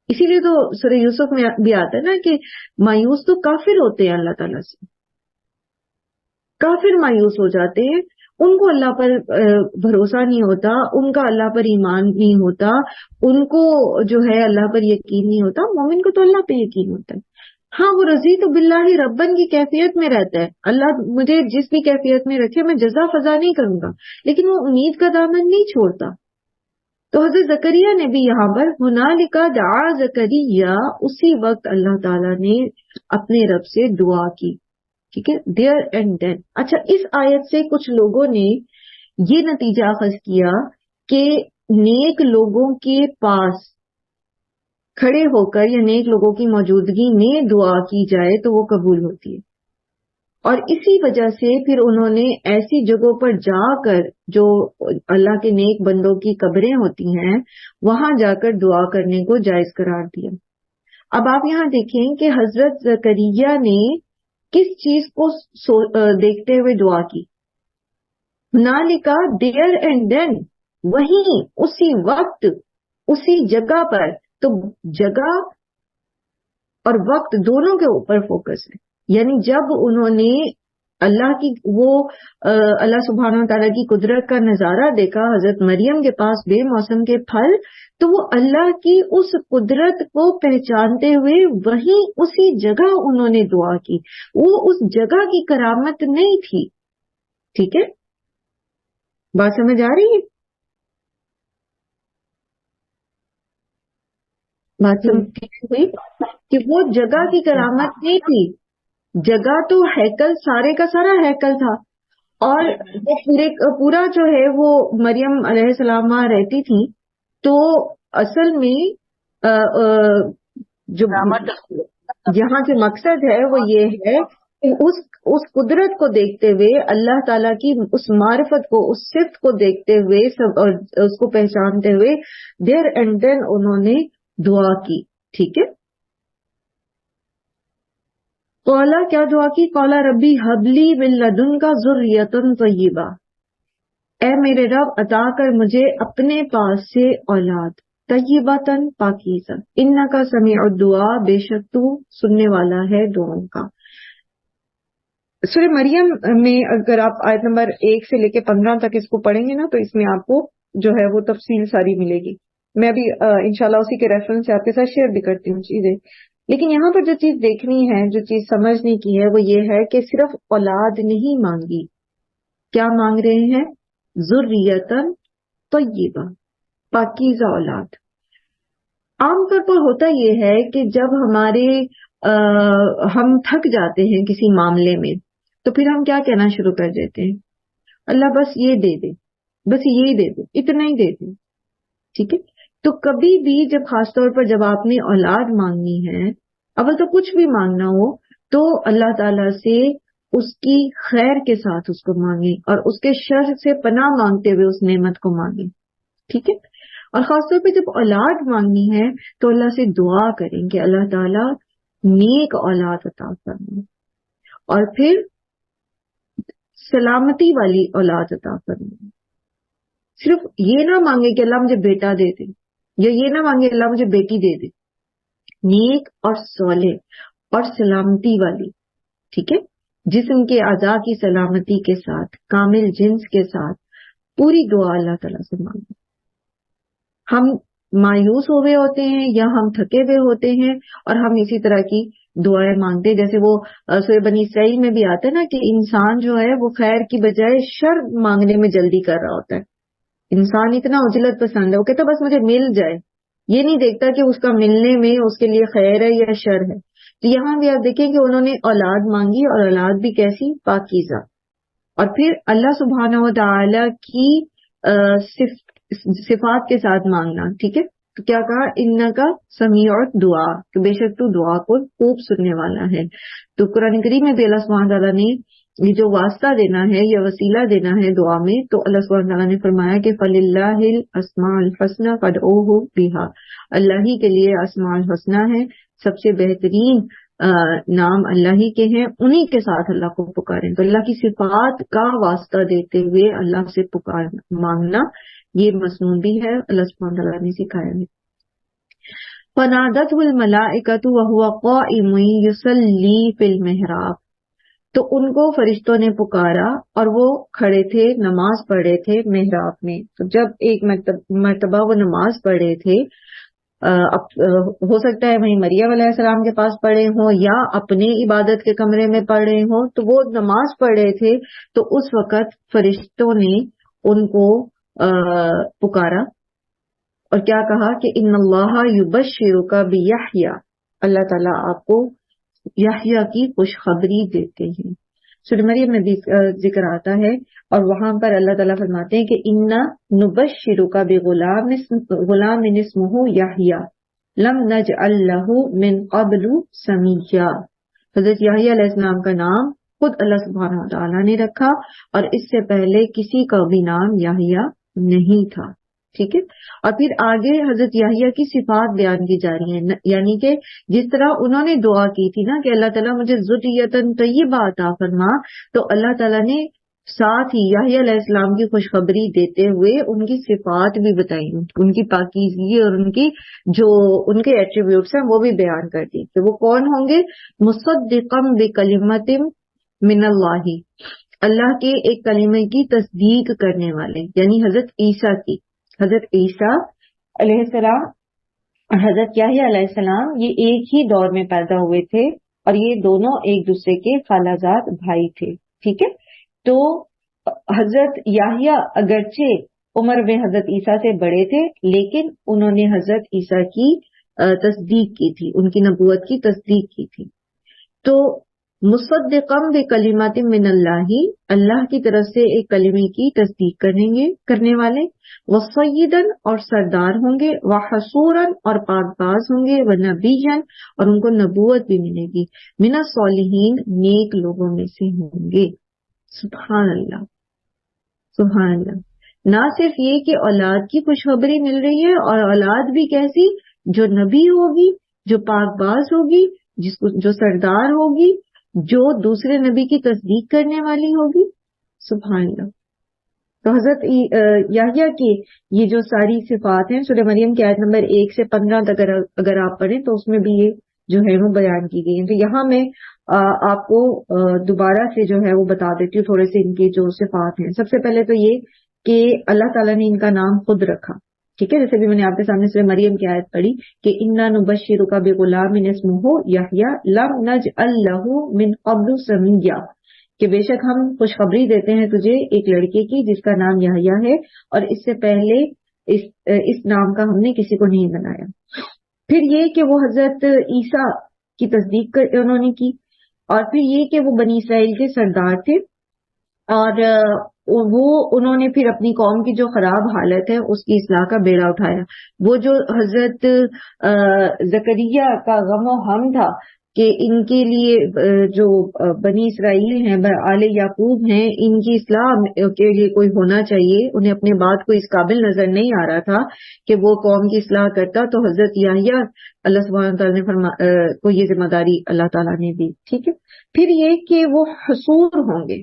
اسی لیے تو سورہ یوسف میں بھی آتا ہے نا کہ مایوس تو کافر ہوتے ہیں، اللہ تعالیٰ سے کافر مایوس ہو جاتے ہیں. ان کو اللہ پر بھروسہ نہیں ہوتا، ان کا اللہ پر ایمان نہیں ہوتا، ان کو جو ہے اللہ پر یقین نہیں ہوتا. مومن کو تو اللہ پہ یقین ہوتا ہے. ہاں، وہ رضیت باللہ ربن کی کیفیت میں رہتا ہے، اللہ مجھے جس بھی کیفیت میں رکھے میں جزا فضا نہیں کروں گا، لیکن وہ امید کا دامن نہیں چھوڑتا. تو حضرت زکریا نے بھی یہاں پر ہنالک دعا زکریا، اسی وقت اللہ تعالیٰ نے اپنے رب سے دعا کی، ٹھیک ہے، دیر اینڈ دین. اچھا، اس آیت سے کچھ لوگوں نے یہ نتیجہ اخذ کیا کہ نیک لوگوں کے پاس کھڑے ہو کر یا نیک لوگوں کی موجودگی میں دعا کی جائے تو وہ قبول ہوتی ہے. اور اسی وجہ سے پھر انہوں نے ایسی جگہوں پر جا کر، جو اللہ کے نیک بندوں کی قبریں ہوتی ہیں، وہاں جا کر دعا کرنے کو جائز قرار دیا. اب آپ یہاں دیکھیں کہ حضرت زکریا نے کس چیز کو دیکھتے ہوئے دعا کی؟ ہنالکا، دیر اینڈ دین، وہیں اسی وقت اسی جگہ پر. تو جگہ اور وقت دونوں کے اوپر فوکس ہے. یعنی جب انہوں نے اللہ کی اللہ سبحانہ تعالیٰ کی قدرت کا نظارہ دیکھا حضرت مریم کے پاس بے موسم کے پھل، تو وہ اللہ کی اس قدرت کو پہچانتے ہوئے وہیں اسی جگہ انہوں نے دعا کی. وہ اس جگہ کی کرامت نہیں تھی. ٹھیک ہے، بات سمجھ آ رہی ہے؟ بات سمجھ ہوئی کہ وہ جگہ کی کرامت نہیں تھی. جگہ تو ہیکل، سارے کا سارا ہیکل تھا، اور وہ پورا جو ہے وہ مریم علیہ السلام رہتی تھی. تو اصل میں جو یہاں سے مقصد ہے وہ یہ ہے کہ اس قدرت کو دیکھتے ہوئے، اللہ تعالیٰ کی اس معرفت کو، اس صفت کو دیکھتے ہوئے، اور اس کو پہچانتے ہوئے دیر اینڈ دین انہوں نے دعا کی. ٹھیک ہے، قولا، کیا دعا کی؟ قولا ربی حبلی من لدنک ذریۃ طیبہ، اے میرے رب عطا کر مجھے اپنے پاس سے اولاد، طیبۃ، پاکیزہ، انک سمیع الدعاء، بے شک تو سننے والا ہے دعاؤں کا. سورہ مریم میں اگر آپ آیت نمبر 1 سے لے کے 15 تک اس کو پڑھیں گے نا، تو اس میں آپ کو جو ہے وہ تفصیل ساری ملے گی. میں ابھی انشاءاللہ اسی کے ریفرنس سے آپ کے ساتھ شیئر بھی کرتی ہوں چیزیں. لیکن یہاں پر جو چیز دیکھنی ہے، جو چیز سمجھنے کی ہے، وہ یہ ہے کہ صرف اولاد نہیں مانگی، کیا مانگ رہے ہیں؟ ذریتن طیبہ، پاکیزہ اولاد۔ عام طور پر ہوتا یہ ہے کہ جب ہم تھک جاتے ہیں کسی معاملے میں، تو پھر ہم کیا کہنا شروع کر دیتے ہیں؟ اللہ بس یہ دے دے، بس یہ دے دے، اتنا ہی دے دے، ٹھیک ہے؟ تو کبھی بھی جب خاص طور پر جب آپ نے اولاد مانگنی ہے، اول تو کچھ بھی مانگنا ہو تو اللہ تعالی سے اس کی خیر کے ساتھ اس کو مانگیں، اور اس کے شر سے پناہ مانگتے ہوئے اس نعمت کو مانگیں، ٹھیک ہے؟ اور خاص طور پہ جب اولاد مانگنی ہے تو اللہ سے دعا کریں کہ اللہ تعالیٰ نیک اولاد عطا فرمائے، اور پھر سلامتی والی اولاد عطا فرمائے۔ صرف یہ نہ مانگے کہ اللہ مجھے بیٹا دے دے، یا یہ نہ مانگے اللہ مجھے بیٹی دے دے، نیک اور صالح اور سلامتی والی، ٹھیک ہے؟ جسم کے اعضاء کی سلامتی کے ساتھ، کامل جنس کے ساتھ پوری دعا اللہ تعالیٰ سے مانگیں۔ ہم مایوس ہوئے ہوتے ہیں یا ہم تھکے ہوئے ہوتے ہیں اور ہم اسی طرح کی دعائیں مانگتے ہیں، جیسے وہ سورہ بنی اسرائیل میں بھی آتا ہے نا کہ انسان جو ہے وہ خیر کی بجائے شر مانگنے میں جلدی کر رہا ہوتا ہے۔ انسان اتنا عجلت پسند ہے، وہ کہتا بس مجھے مل جائے، یہ نہیں دیکھتا کہ اس کا ملنے میں اس کے لیے خیر ہے یا شر ہے۔ تو یہاں بھی آپ دیکھیں کہ انہوں نے اولاد مانگی، اور اولاد بھی کیسی؟ پاکیزہ۔ اور پھر اللہ سبحانہ و تعالی کی صفات کے ساتھ مانگنا، ٹھیک ہے؟ تو کیا کہا؟ انکا سمیع دعا، کہ بے شک تو دعا کو خوب سننے والا ہے۔ تو قرآن کریم میں بھی اللہ سبحانہ تعالیٰ نے یہ جو واسطہ دینا ہے یا وسیلہ دینا ہے دعا میں، تو اللہ سبحانہ تعالیٰ نے فرمایا کہ فَلِلَّهِ الْأَسْمَاءُ الْحُسْنَى فَادْعُوهُ بِهَا، اللہ ہی کے لیے اسماء الحسنہ ہے، سب سے بہترین نام اللہ ہی کے ہیں، انہی کے ساتھ اللہ کو پکاریں۔ تو اللہ کی صفات کا واسطہ دیتے ہوئے اللہ سے مانگنا یہ مسنون بھی ہے، اللہ سبحانہ تعالیٰ نے سکھایا ہے۔ فَنَادَتْهُ الْمَلَائِكَةُ وَهُوَ قَائِمٌ يُصَلِّي فِي الْمِحْرَابِ، تو ان کو فرشتوں نے پکارا اور وہ کھڑے تھے، نماز پڑھ رہے تھے محراب میں۔ تو جب ایک مرتبہ وہ نماز پڑھ رہے تھے، ہو سکتا ہے وہیں مریم علیہ السلام کے پاس پڑھے ہوں یا اپنے عبادت کے کمرے میں پڑھ رہے ہوں، تو وہ نماز پڑھ رہے تھے، تو اس وقت فرشتوں نے ان کو پکارا اور کیا کہا کہ ان اللہ یبشرک بیحییٰ، اللہ تعالیٰ آپ کو یحییٰ کی خوشخبری دیتے ہیں۔ سورہ مریم میں بھی ذکر آتا ہے، اور وہاں پر اللہ تعالیٰ فرماتے ہیں کہ انا نبشرک بغلام اسمہ یحییٰ لم نجعل لہ من قبل سمیہ، حضرت یحییٰ علیہ السلام کا نام خود اللہ سبحانہ تعالیٰ نے رکھا، اور اس سے پہلے کسی کا بھی نام یحییٰ نہیں تھا، ٹھیک ہے؟ اور پھر آگے حضرت یحییٰ کی صفات بیان کی جا رہی ہیں، یعنی کہ جس طرح انہوں نے دعا کی تھی نا کہ اللہ تعالیٰ مجھے ذریۃ طیبہ عطا فرما، تو اللہ تعالیٰ نے ساتھ ہی یحییٰ علیہ السلام کی خوشخبری دیتے ہوئے ان کی صفات بھی بتائی، ان کی پاکیزگی اور ان کی جو ان کے ایٹریبیوٹس ہیں وہ بھی بیان کر دی کہ وہ کون ہوں گے۔ مصدقا بکلمۃ من اللہ، اللہ کے ایک کلمے کی تصدیق کرنے والے، یعنی حضرت عیسیٰ کی، حضرت عیسیٰ علیہ السلام اور حضرت یحییٰ علیہ السلام یہ ایک ہی دور میں پیدا ہوئے تھے، اور یہ دونوں ایک دوسرے کے خالازاد بھائی تھے، ٹھیک ہے؟ تو حضرت یحییٰ اگرچہ عمر میں حضرت عیسیٰ سے بڑے تھے، لیکن انہوں نے حضرت عیسیٰ کی تصدیق کی تھی، ان کی نبوت کی تصدیق کی تھی۔ تو مصدقا بکلمات من اللہ، اللہ کی طرف سے ایک کلمے کی تصدیق کرنے والے، وسیدا اور سردار ہوں گے، وحصورا اور پاک باز ہوں گے، ونبیا اور ان کو نبوت بھی ملے گی، من الصالحین نیک لوگوں میں سے ہوں گے۔ سبحان اللہ، سبحان اللہ۔ نہ صرف یہ کہ اولاد کی خوشخبری مل رہی ہے، اور اولاد بھی کیسی؟ جو نبی ہوگی، جو پاک باز ہوگی، جو سردار ہوگی، جو دوسرے نبی کی تصدیق کرنے والی ہوگی۔ سبحان اللہ۔ تو حضرت یحییٰ کی یہ جو ساری صفات ہیں سورہ مریم کی آیت نمبر 1 سے 15 تک اگر آپ پڑھیں تو اس میں بھی یہ جو ہے وہ بیان کی گئی ہیں۔ تو یہاں میں آپ کو دوبارہ سے جو ہے وہ بتا دیتی ہوں تھوڑے سے ان کی جو صفات ہیں۔ سب سے پہلے تو یہ کہ اللہ تعالیٰ نے ان کا نام خود رکھا، ٹھیک ہے, جیسے بھی میں نے آپ کے سامنے سورہ مریم کی آیت پڑھی کہ انا نبشرک بغلام اسمہ یحییٰ لم نجعل لہ من قبل سمیہ, کہ بے شک ہم خوشخبری دیتے ہیں تجھے ایک لڑکے کی جس کا نام یحییٰ ہے, اور اس سے پہلے اس نام کا ہم نے کسی کو نہیں بنایا. پھر یہ کہ وہ حضرت عیسیٰ کی تصدیق انہوں نے کی, اور پھر یہ کہ وہ بنی اسرائیل کے سردار تھے, اور وہ انہوں نے پھر اپنی قوم کی جو خراب حالت ہے اس کی اصلاح کا بیڑا اٹھایا. وہ جو حضرت زکریا کا غم و غم تھا کہ ان کے لیے جو بنی اسرائیل ہیں, آل یعقوب ہیں, ان کی اصلاح کے لیے کوئی ہونا چاہیے, انہیں اپنے بات کو اس قابل نظر نہیں آ رہا تھا کہ وہ قوم کی اصلاح کرتا, تو حضرت یحییٰ اللہ سبحانہ تعالیٰ نے کو یہ ذمہ داری اللہ تعالیٰ نے دی. ٹھیک ہے, پھر یہ کہ وہ حصور ہوں گے.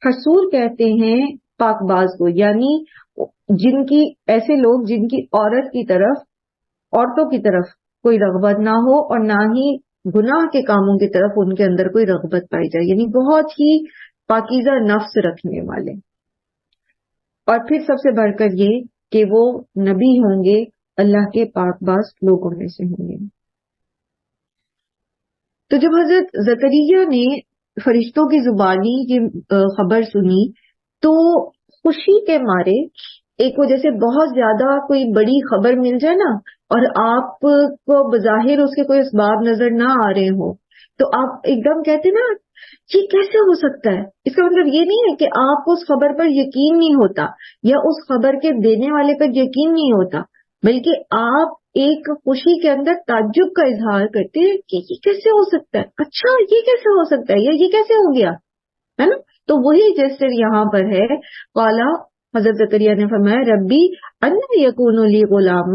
حصور کہتے ہیں پاک باز کو, یعنی جن کی ایسے لوگ جن کی عورتوں کی طرف کوئی رغبت نہ ہو, اور نہ ہی گناہ کے کاموں کی طرف ان کے اندر کوئی رغبت پائی جائے, یعنی بہت ہی پاکیزہ نفس رکھنے والے. اور پھر سب سے بڑھ کر یہ کہ وہ نبی ہوں گے, اللہ کے پاک باز لوگوں میں سے ہوں گے. تو جب حضرت زکریا نے فرشتوں کی زبانی یہ خبر سنی تو خوشی کے مارے, ایک وجہ سے بہت زیادہ کوئی بڑی خبر مل جائے نا, اور آپ کو بظاہر اس کے کوئی اسباب نظر نہ آ رہے ہوں, تو آپ ایک دم کہتے نا یہ کیسے ہو سکتا ہے. اس کا مطلب یہ نہیں ہے کہ آپ کو اس خبر پر یقین نہیں ہوتا یا اس خبر کے دینے والے پر یقین نہیں ہوتا, بلکہ آپ ایک خوشی کے اندر تعجب کا اظہار کرتے ہیں کہ یہ کیسے ہو سکتا ہے, اچھا یہ کیسے ہو سکتا ہے, یا یہ کیسے ہو گیا, ہے نا. تو وہی جیسے یہاں پر ہے, قالا حضرت زکریا نے فرمایا ربی انا یکون لی غلام,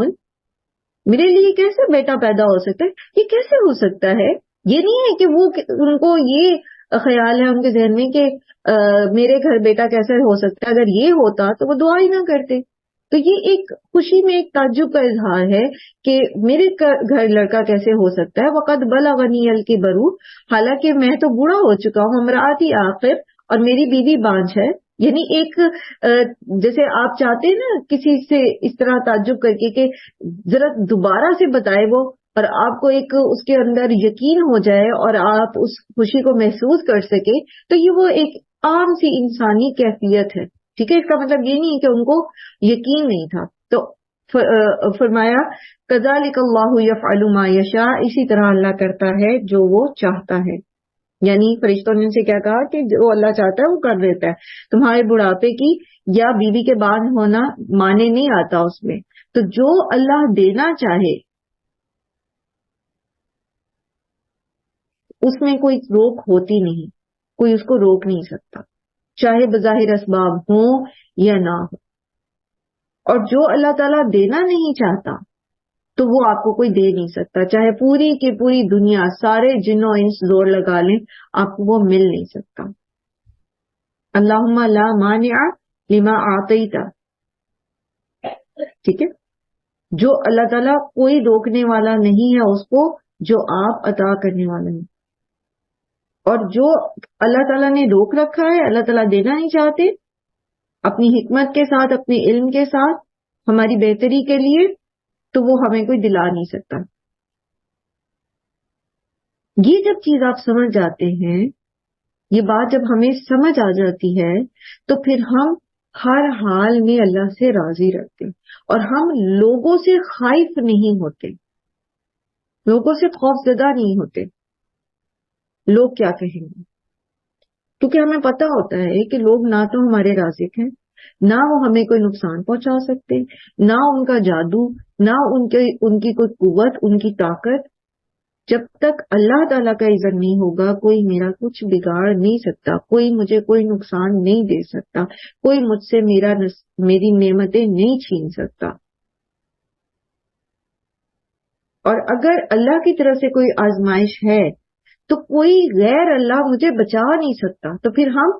میرے لیے کیسے بیٹا پیدا ہو سکتا ہے, یہ کیسے ہو سکتا ہے. یہ نہیں ہے کہ وہ ان کو یہ خیال ہے ان کے ذہن میں کہ میرے گھر بیٹا کیسے ہو سکتا ہے, اگر یہ ہوتا تو وہ دعا ہی نہ کرتے. تو یہ ایک خوشی میں ایک تعجب کا اظہار ہے کہ میرے گھر لڑکا کیسے ہو سکتا ہے. وقد بلغنی الکبر, حالانکہ میں تو بوڑھا ہو چکا ہوں, امراتی آخر, اور میری بیوی بانجھ ہے. یعنی ایک جیسے آپ چاہتے ہیں نا کسی سے اس طرح تعجب کر کے کہ ذرا دوبارہ سے بتائے وہ, اور آپ کو ایک اس کے اندر یقین ہو جائے اور آپ اس خوشی کو محسوس کر سکے, تو یہ وہ ایک عام سی انسانی کیفیت ہے. ٹھیک ہے, اس کا مطلب یہ نہیں کہ ان کو یقین نہیں تھا. تو فرمایا کذالک اللہ یفعل ما یشاء, اسی طرح اللہ کرتا ہے جو وہ چاہتا ہے. یعنی فرشتوں نے ان سے کیا کہا کہ جو اللہ چاہتا ہے وہ کر دیتا ہے. تمہارے بڑھاپے کی یا بیوی کے بعد ہونا مانے نہیں آتا اس میں, تو جو اللہ دینا چاہے اس میں کوئی روک ہوتی نہیں, کوئی اس کو روک نہیں سکتا, چاہے بظاہر اسباب ہوں یا نہ ہو. اور جو اللہ تعالیٰ دینا نہیں چاہتا تو وہ آپ کو کوئی دے نہیں سکتا, چاہے پوری کی پوری دنیا سارے جنوں انس زور لگا لیں, آپ کو وہ مل نہیں سکتا. اللہم لا مانع لما اعطیت, ٹھیک ہے, جو اللہ تعالیٰ کوئی روکنے والا نہیں ہے اس کو جو آپ عطا کرنے والا ہے. اور جو اللہ تعالیٰ نے روک رکھا ہے, اللہ تعالیٰ دینا نہیں چاہتے, اپنی حکمت کے ساتھ اپنے علم کے ساتھ ہماری بہتری کے لیے, تو وہ ہمیں کوئی دلا نہیں سکتا. یہ جب چیز آپ سمجھ جاتے ہیں, یہ بات جب ہمیں سمجھ آ جاتی ہے, تو پھر ہم ہر حال میں اللہ سے راضی رہتے ہیں, اور ہم لوگوں سے خائف نہیں ہوتے, لوگوں سے خوف زدہ نہیں ہوتے. لوگ کیا کہیں گے, کیونکہ ہمیں پتہ ہوتا ہے کہ لوگ نہ تو ہمارے رازق ہیں, نہ وہ ہمیں کوئی نقصان پہنچا سکتے, نہ ان کا جادو, نہ ان کی کوئی قوت, ان کی طاقت. جب تک اللہ تعالیٰ کا اذن نہیں ہوگا کوئی میرا کچھ بگاڑ نہیں سکتا, کوئی مجھے کوئی نقصان نہیں دے سکتا, کوئی مجھ سے میری نعمتیں نہیں چھین سکتا. اور اگر اللہ کی طرف سے کوئی آزمائش ہے تو کوئی غیر اللہ مجھے بچا نہیں سکتا, تو پھر ہم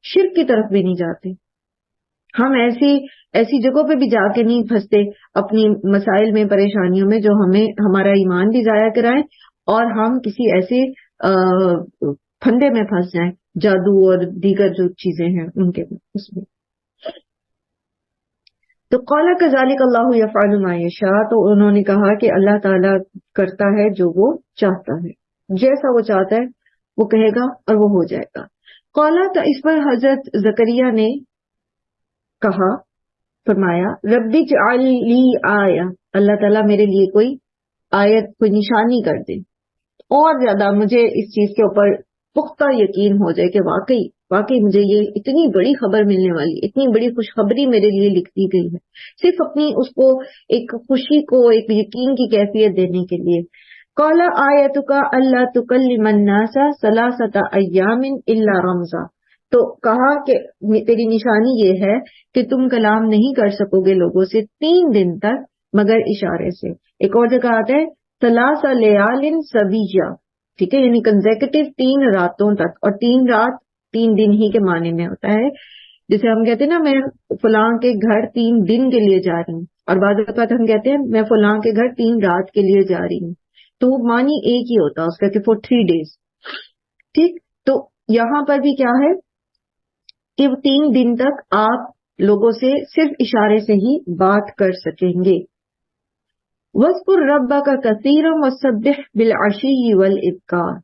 شرک کی طرف بھی نہیں جاتے, ہم ایسی جگہوں پہ بھی جا کے نہیں پھنستے اپنی مسائل میں, پریشانیوں میں, جو ہمیں ہمارا ایمان بھی ضائع کرائیں اور ہم کسی ایسے پھندے میں پھنس جائیں, جادو اور دیگر جو چیزیں ہیں ان کے اس میں. تو قال کذالک اللہ یفعل ما یشاء، تو انہوں نے کہا کہ اللہ تعالیٰ کرتا ہے جو وہ چاہتا ہے، جیسا وہ چاہتا ہے وہ کہے گا اور وہ ہو جائے گا۔ قال، تو اس پر حضرت زکریا نے کہا، فرمایا ربی اجعل لی آیہ، اللہ تعالیٰ میرے لیے کوئی آیت، کوئی نشانی کر دے، اور زیادہ مجھے اس چیز کے اوپر پختہ یقین ہو جائے کہ واقعی مجھے یہ اتنی بڑی خبر ملنے والی، اتنی بڑی خوشخبری میرے لیے لکھ دی گئی ہے، صرف اپنی اس کو ایک خوشی کو، ایک یقین کی کیفیت دینے کے لیے۔ قال آیتک الا تکلم الناس ثلاثۃ ایام الا رمزا، تو کہا کہ تیری نشانی یہ ہے کہ تم کلام نہیں کر سکو گے لوگوں سے 3 دن تک مگر اشارے سے۔ ایک اور جگہ آتا ہے ثلاث لیال سویہ، ٹھیک ہے، یعنی کنزیکٹو 3 راتوں تک، اور 3 رات 3 دن ہی کے معنی میں ہوتا ہے۔ جیسے ہم کہتے ہیں نا میں فلاں کے گھر 3 دن کے لیے جا رہی ہوں، اور بعض اوقات ہم کہتے ہیں میں فلاں کے گھر 3 رات کے لیے جا رہی ہوں، تو معنی ایک ہی ہوتا ہے اس کا کہ فور 3 days، ٹھیک۔ تو یہاں پر بھی کیا ہے کہ 3 دن تک آپ لوگوں سے صرف اشارے سے ہی بات کر سکیں گے۔ وَاذْكُرْ رَبَّكَ كَثِيرًا وَسَبِّحْ بِالْعَشِيِّ وَالْإِبْكَارِ،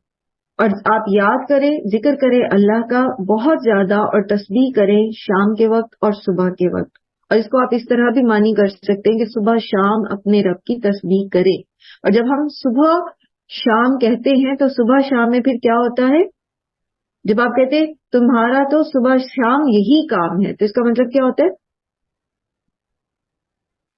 اور آپ یاد کریں، ذکر کریں اللہ کا بہت زیادہ، اور تسبیح کریں شام کے وقت اور صبح کے وقت۔ اور اس کو آپ اس طرح بھی معنی کر سکتے ہیں کہ صبح شام اپنے رب کی تسبیح کریں۔ اور جب ہم صبح شام کہتے ہیں تو صبح شام میں پھر کیا ہوتا ہے؟ جب آپ کہتے ہیں تمہارا تو صبح شام یہی کام ہے، تو اس کا مطلب کیا ہوتا ہے؟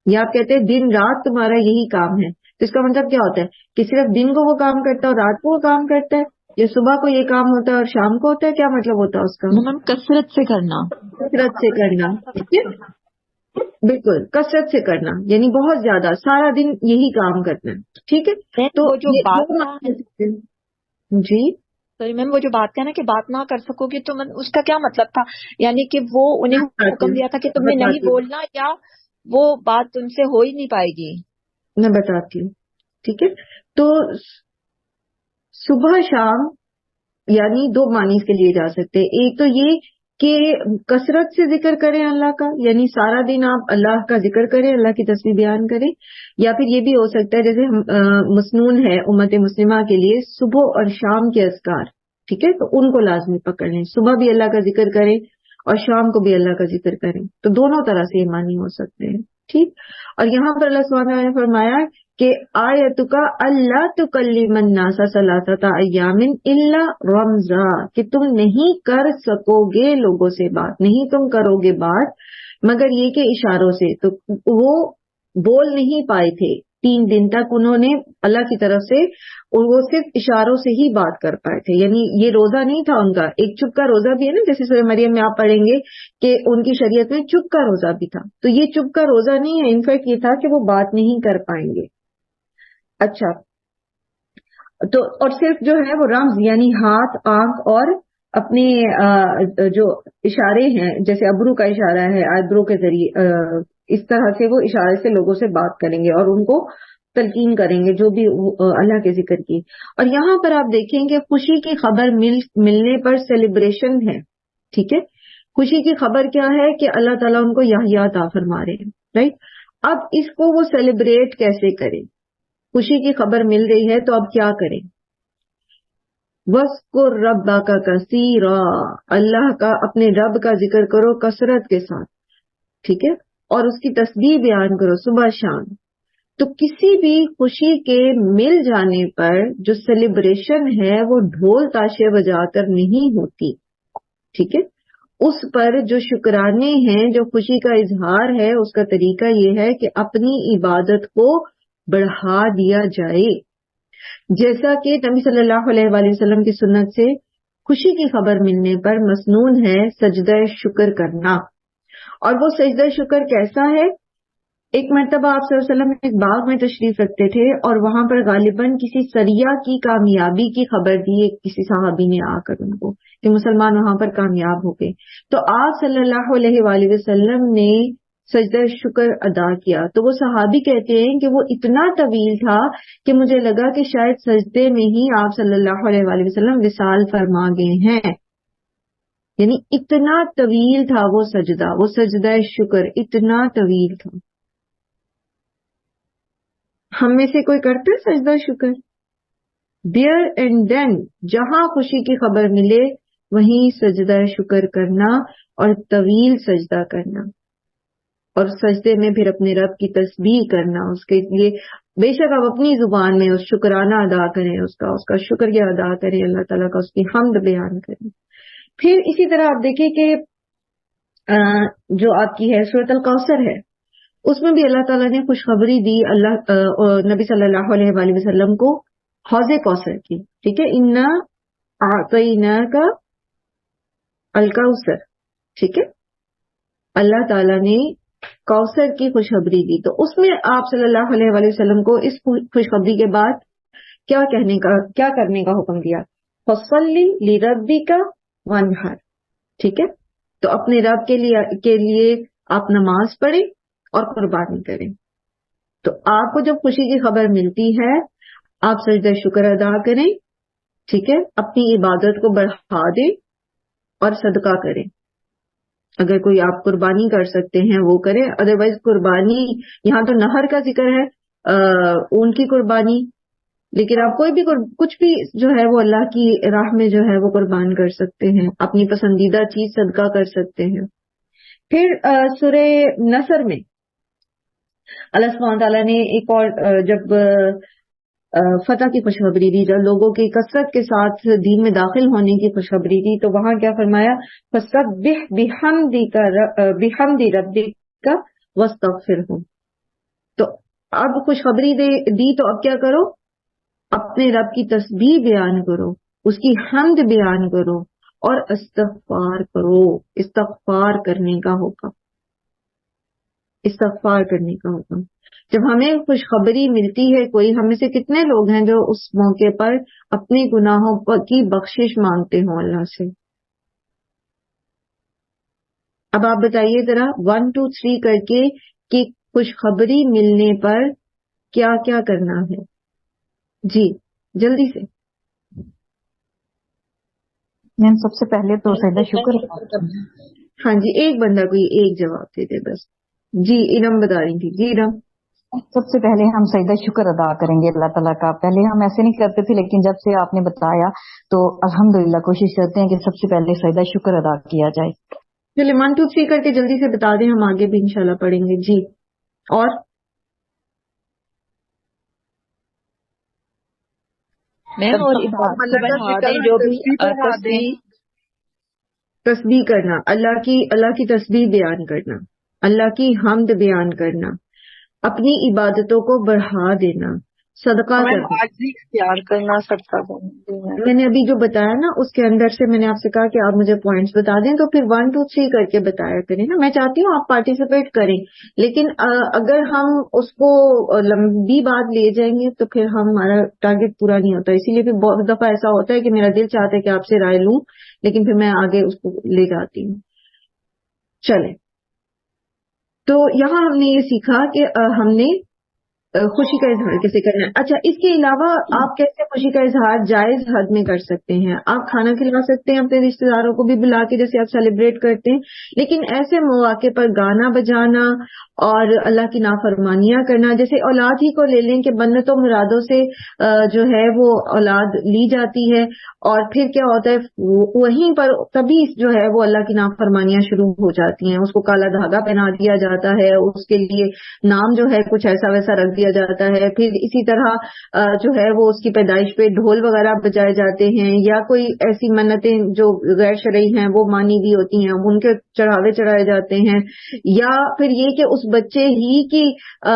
یا آپ کہتے ہیں دن رات تمہارا یہی کام ہے، تو اس کا مطلب کیا ہوتا ہے کہ صرف دن کو وہ کام کرتا ہے اور رات کو وہ کام کرتا ہے، یا صبح کو یہ کام ہوتا ہے اور شام کو ہوتا ہے؟ کیا مطلب ہوتا ہے اس کا؟ مطلب کثرت سے کرنا، کثرت سے کرنا، ٹھیک ہے، بالکل کثرت سے کرنا، یعنی بہت زیادہ سارا دن یہی کام کرنا ہے، ٹھیک ہے۔ تو وہ جو یہ بات جی سوری میم، وہ جو بات کہنا کہ بات نہ کر سکو گی، تو اس کا کیا مطلب تھا؟ یعنی کہ وہ انہیں حکم دیا تھا کہ تم نے نہیں بولنا، یا وہ بات تم سے ہو ہی نہیں پائے گی؟ میں بتاتی ہوں، ٹھیک ہے۔ تو صبح شام یعنی 2 معنی اس کے لیے جا سکتے ہیں۔ ایک تو یہ کہ کثرت سے ذکر کریں اللہ کا، یعنی سارا دن آپ اللہ کا ذکر کریں، اللہ کی تسبیح بیان کریں، یا پھر یہ بھی ہو سکتا ہے جیسے مسنون ہے امت مسلمہ کے لیے صبح اور شام کے اذکار، ٹھیک ہے، تو ان کو لازمی پکڑ لیں، صبح بھی اللہ کا ذکر کریں اور شام کو بھی اللہ کا ذکر کریں، تو دونوں طرح سے یہ معنی ہو سکتے ہیں، ٹھیک۔ اور یہاں پر اللہ سبحانہ وتعالی نے فرمایا کہ آیتک اللہ تکلم الناس ثلاثۃ ایام الا رمزا، کہ تم نہیں کر سکو گے لوگوں سے بات، نہیں تم کرو گے بات مگر یہ کہ اشاروں سے۔ تو وہ بول نہیں پائے تھے 3 دن تک، انہوں نے اللہ کی طرف سے، اور وہ صرف اشاروں سے ہی بات کر پائے تھے، یعنی یہ روزہ نہیں تھا ان کا، ایک چپ کا روزہ بھی ہے نا، جیسے سورہ مریم میں آپ پڑھیں گے کہ ان کی شریعت میں چپ کا روزہ بھی تھا، تو یہ چپ کا روزہ نہیں ہے، انفیکٹ یہ تھا کہ وہ بات نہیں کر پائیں گے۔ اچھا، تو اور صرف جو ہے وہ رمز یعنی ہاتھ، آنکھ اور اپنے جو اشارے ہیں، جیسے ابرو کا اشارہ ہے، آئیبرو کے ذریعے، اس طرح سے وہ اشارے سے لوگوں سے بات کریں گے اور ان کو تلقین کریں گے جو بھی اللہ کے ذکر کی۔ اور یہاں پر آپ دیکھیں کہ خوشی کی خبر ملنے پر سیلیبریشن ہے، ٹھیک ہے، خوشی کی خبر کیا ہے کہ اللہ تعالیٰ ان کو یحییٰ عطا فرما رہے ہیں، رائٹ۔ اب اس کو وہ سیلیبریٹ کیسے کریں؟ خوشی کی خبر مل رہی ہے تو اب کیا کریں؟ وَاذْكُرْ رَبَّكَ كَثِيرًا، اللہ کا، اپنے رب کا ذکر کرو کثرت کے ساتھ، ٹھیک ہے، اور اس کی تسبیح بیان کرو صبح شام۔ تو کسی بھی خوشی کے مل جانے پر جو سیلیبریشن ہے وہ ڈھول تاشے بجا کر نہیں ہوتی، ٹھیک ہے، اس پر جو شکرانے ہیں، جو خوشی کا اظہار ہے، اس کا طریقہ یہ ہے کہ اپنی عبادت کو بڑھا دیا جائے، جیسا کہ نبی صلی اللہ علیہ وآلہ وسلم کی سنت سے خوشی کی خبر ملنے پر مسنون ہے سجدہ شکر کرنا۔ اور وہ سجدہ شکر کیسا ہے؟ ایک مرتبہ آپ صلی اللہ علیہ وسلم ایک باغ میں تشریف رکھتے تھے اور وہاں پر غالباً کسی سریہ کی کامیابی کی خبر دی کسی صحابی نے آ کر ان کو کہ مسلمان وہاں پر کامیاب ہو گئے، تو آپ صلی اللہ علیہ وآلہ وسلم نے سجدہ شکر ادا کیا، تو وہ صحابی کہتے ہیں کہ وہ اتنا طویل تھا کہ مجھے لگا کہ شاید سجدے میں ہی آپ صلی اللہ علیہ وآلہ وسلم وصال فرما گئے ہیں، یعنی اتنا طویل تھا وہ سجدہ شکر اتنا طویل تھا. ہم میں سے کوئی کرتا ہے سجدہ شکر؟ دیئر اینڈ دین جہاں خوشی کی خبر ملے وہیں سجدہ شکر کرنا اور طویل سجدہ کرنا، اور سجدے میں پھر اپنے رب کی تسبیح کرنا. اس کے لیے بے شک آپ اپنی زبان میں اس شکرانہ ادا کریں، اس کا شکریہ ادا کریں، اللہ تعالیٰ کا اس کی حمد بیان کریں. پھر اسی طرح آپ دیکھیں کہ جو آپ کی ہے سورۃ الکوثر ہے، اس میں بھی اللہ تعالیٰ نے خوشخبری دی نبی صلی اللہ علیہ وآلہ وسلم کو حوض کوثر کی. ٹھیک ہے، انا اعطیناک الکوثر. ٹھیک ہے، اللہ تعالیٰ نے کوثر کی خوشخبری دی. تو اس میں آپ صلی اللہ علیہ وآلہ وسلم کو اس خوشخبری کے بعد کیا کرنے کا حکم دیا؟ فصلی لربک وانحر. ٹھیک ہے، تو اپنے رب کے لیے آپ نماز پڑھیں اور قربانی کریں. تو آپ کو جب خوشی کی خبر ملتی ہے آپ سجدہ شکر ادا کریں. ٹھیک ہے، اپنی عبادت کو بڑھا دیں اور صدقہ کریں. اگر کوئی آپ قربانی کر سکتے ہیں وہ کریں، ادروائز قربانی یہاں تو نہر کا ذکر ہے، اون کی قربانی، لیکن آپ کوئی بھی کچھ بھی جو ہے وہ اللہ کی راہ میں جو ہے وہ قربان کر سکتے ہیں، اپنی پسندیدہ چیز صدقہ کر سکتے ہیں. پھر سورہ نصر میں اللہ سبحانہ تعالیٰ نے ایک اور جب فتح کی خوشخبری دی، جب لوگوں کی کثرت کے ساتھ دین میں داخل ہونے کی خوشخبری دی، تو وہاں کیا فرمایا؟ فَسَبِّحْ بِحَمْدِ رَبِّكَ وَاسْتَغْفِرْهُ. تو اب خوشخبری دی تو اب کیا کرو؟ اپنے رب کی تسبیح بیان کرو، اس کی حمد بیان کرو اور استغفار کرو. استغفار کرنے کا حکم. جب ہمیں خوشخبری ملتی ہے کوئی، ہم میں سے کتنے لوگ ہیں جو اس موقع پر اپنے گناہوں کی بخشش مانگتے ہوں اللہ سے؟ اب آپ بتائیے ذرا 1 2 3 کر کے کہ خوشخبری ملنے پر کیا کیا کرنا ہے؟ جی جلدی سے. میم سب سے پہلے تو سجدہ شکر. ہاں جی، ایک بندہ کوئی ایک جواب دے دے بس. جی ارم بتا رہی تھی. جی ارم. سب سے پہلے ہم سجدہ شکر ادا کریں گے اللہ تعالیٰ کا. پہلے ہم ایسے نہیں کرتے تھے، لیکن جب سے آپ نے بتایا تو الحمدللہ کوشش کرتے ہیں کہ سب سے پہلے سجدہ شکر ادا کیا جائے. چلیے 1 2 3 کر کے جلدی سے بتا دیں، ہم آگے بھی انشاءاللہ پڑھیں گے. جی اور میم اور عبادت کو بڑھا دیں، جو بھی تسبیح کرنا، اللہ کی تسبیح بیان کرنا، اللہ کی حمد بیان کرنا، اپنی عبادتوں کو بڑھا دینا، صدقہ کرنا. اختیار کرنا، صدقہ کرنا. میں نے ابھی جو بتایا نا اس کے اندر سے میں نے آپ سے کہا کہ آپ مجھے پوائنٹس بتا دیں، تو پھر 1 2 3 کر کے بتایا کریں نا. میں چاہتی ہوں آپ پارٹیسپیٹ کریں، لیکن اگر ہم اس کو لمبی بات لے جائیں گے تو پھر ہمارا ٹارگیٹ پورا نہیں ہوتا. اسی لیے پھر بہت دفعہ ایسا ہوتا ہے کہ میرا دل چاہتا ہے کہ آپ سے رائے لوں، لیکن پھر میں آگے اس کو لے جاتی ہوں. چلیں، تو یہاں ہم نے یہ سیکھا کہ ہم نے خوشی کا اظہار کیسے کرنا ہے. اچھا، اس کے علاوہ آپ کیسے خوشی کا اظہار جائز حد میں کر سکتے ہیں؟ آپ کھانا کھلا سکتے ہیں اپنے رشتے داروں کو بھی بلا کے، جیسے آپ سیلیبریٹ کرتے ہیں، لیکن ایسے مواقع پر گانا بجانا اور اللہ کی نافرمانیاں کرنا، جیسے اولاد ہی کو لے لیں کہ منتوں مرادوں سے جو ہے وہ اولاد لی جاتی ہے، اور پھر کیا ہوتا ہے وہیں پر تبھی جو ہے وہ اللہ کی نافرمانیاں شروع ہو جاتی ہیں. اس کو کالا دھاگا پہنا دیا جاتا ہے، اس کے لیے نام جو ہے کچھ ایسا ویسا رکھ دیا جاتا ہے. پھر اسی طرح جو ہے وہ اس کی پیدائش پہ ڈھول وغیرہ بجائے جاتے ہیں، یا کوئی ایسی منتیں جو غیر شرعی ہیں وہ مانی بھی ہوتی ہیں، ان کے چڑھاوے چڑھائے جاتے ہیں. یا پھر یہ کہ اس بچے ہی کی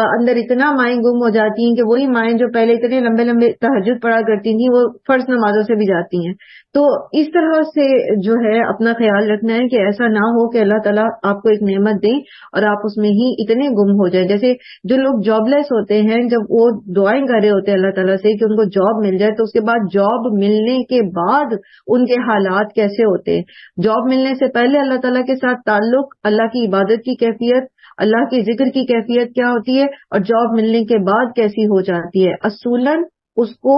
اندر اتنا مائیں گم ہو جاتی ہیں کہ وہی مائیں جو پہلے اتنے لمبے لمبے تہجد پڑھا کرتی تھیں وہ فرض نمازوں سے بھی جاتی ہیں. تو اس طرح سے جو ہے اپنا خیال رکھنا ہے کہ ایسا نہ ہو کہ اللہ تعالیٰ آپ کو ایک نعمت دیں اور آپ اس میں ہی اتنے گم ہو جائیں. جیسے جو لوگ جاب لیس ہوتے ہیں، جب وہ دعائیں کر رہے ہوتے ہیں اللہ تعالیٰ سے کہ ان کو جاب مل جائے، تو اس کے بعد جاب ملنے کے بعد ان کے حالات کیسے ہوتے ہیں. جاب ملنے سے پہلے اللہ تعالیٰ کے ساتھ تعلق، اللہ کی عبادت کی کیفیت، اللہ کے ذکر کی کیفیت کیا ہوتی ہے، اور جاب ملنے کے بعد کیسی ہو جاتی ہے. اصولاً اس کو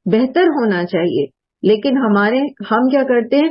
بہتر ہونا چاہیے، لیکن ہم کیا کرتے ہیں،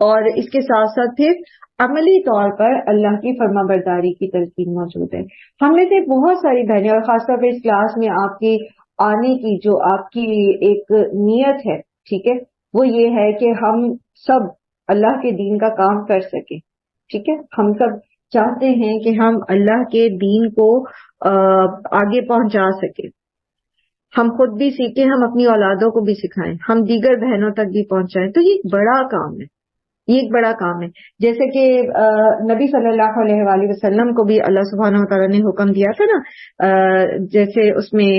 اور اس کے ساتھ ساتھ پھر عملی طور پر اللہ کی فرما برداری کی تلقین موجود ہے. ہم میں سے بہت ساری بہنیں، اور خاص طور پہ اس کلاس میں آپ کی آنے کی جو آپ کی ایک نیت ہے، ٹھیک ہے، وہ یہ ہے کہ ہم سب اللہ کے دین کا کام کر سکیں. ٹھیک ہے، ہم سب چاہتے ہیں کہ ہم اللہ کے دین کو آگے پہنچا سکیں، ہم خود بھی سیکھیں، ہم اپنی اولادوں کو بھی سکھائیں، ہم دیگر بہنوں تک بھی پہنچائیں. تو یہ ایک بڑا کام ہے، یہ ایک بڑا کام ہے. جیسے کہ نبی صلی اللہ علیہ وآلہ وسلم کو بھی اللہ سبحانہ وتعالیٰ نے حکم دیا تھا نا، جیسے اس میں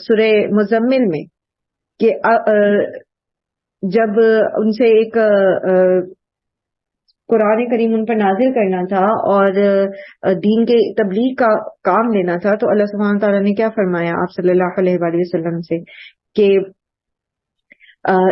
سورہ مزمل میں، کہ جب ان سے ایک قرآن کریم ان پر نازل کرنا تھا اور دین کے تبلیغ کا کام لینا تھا، تو اللہ سبحانہ وتعالیٰ نے کیا فرمایا آپ صلی اللہ علیہ وآلہ وسلم سے کہ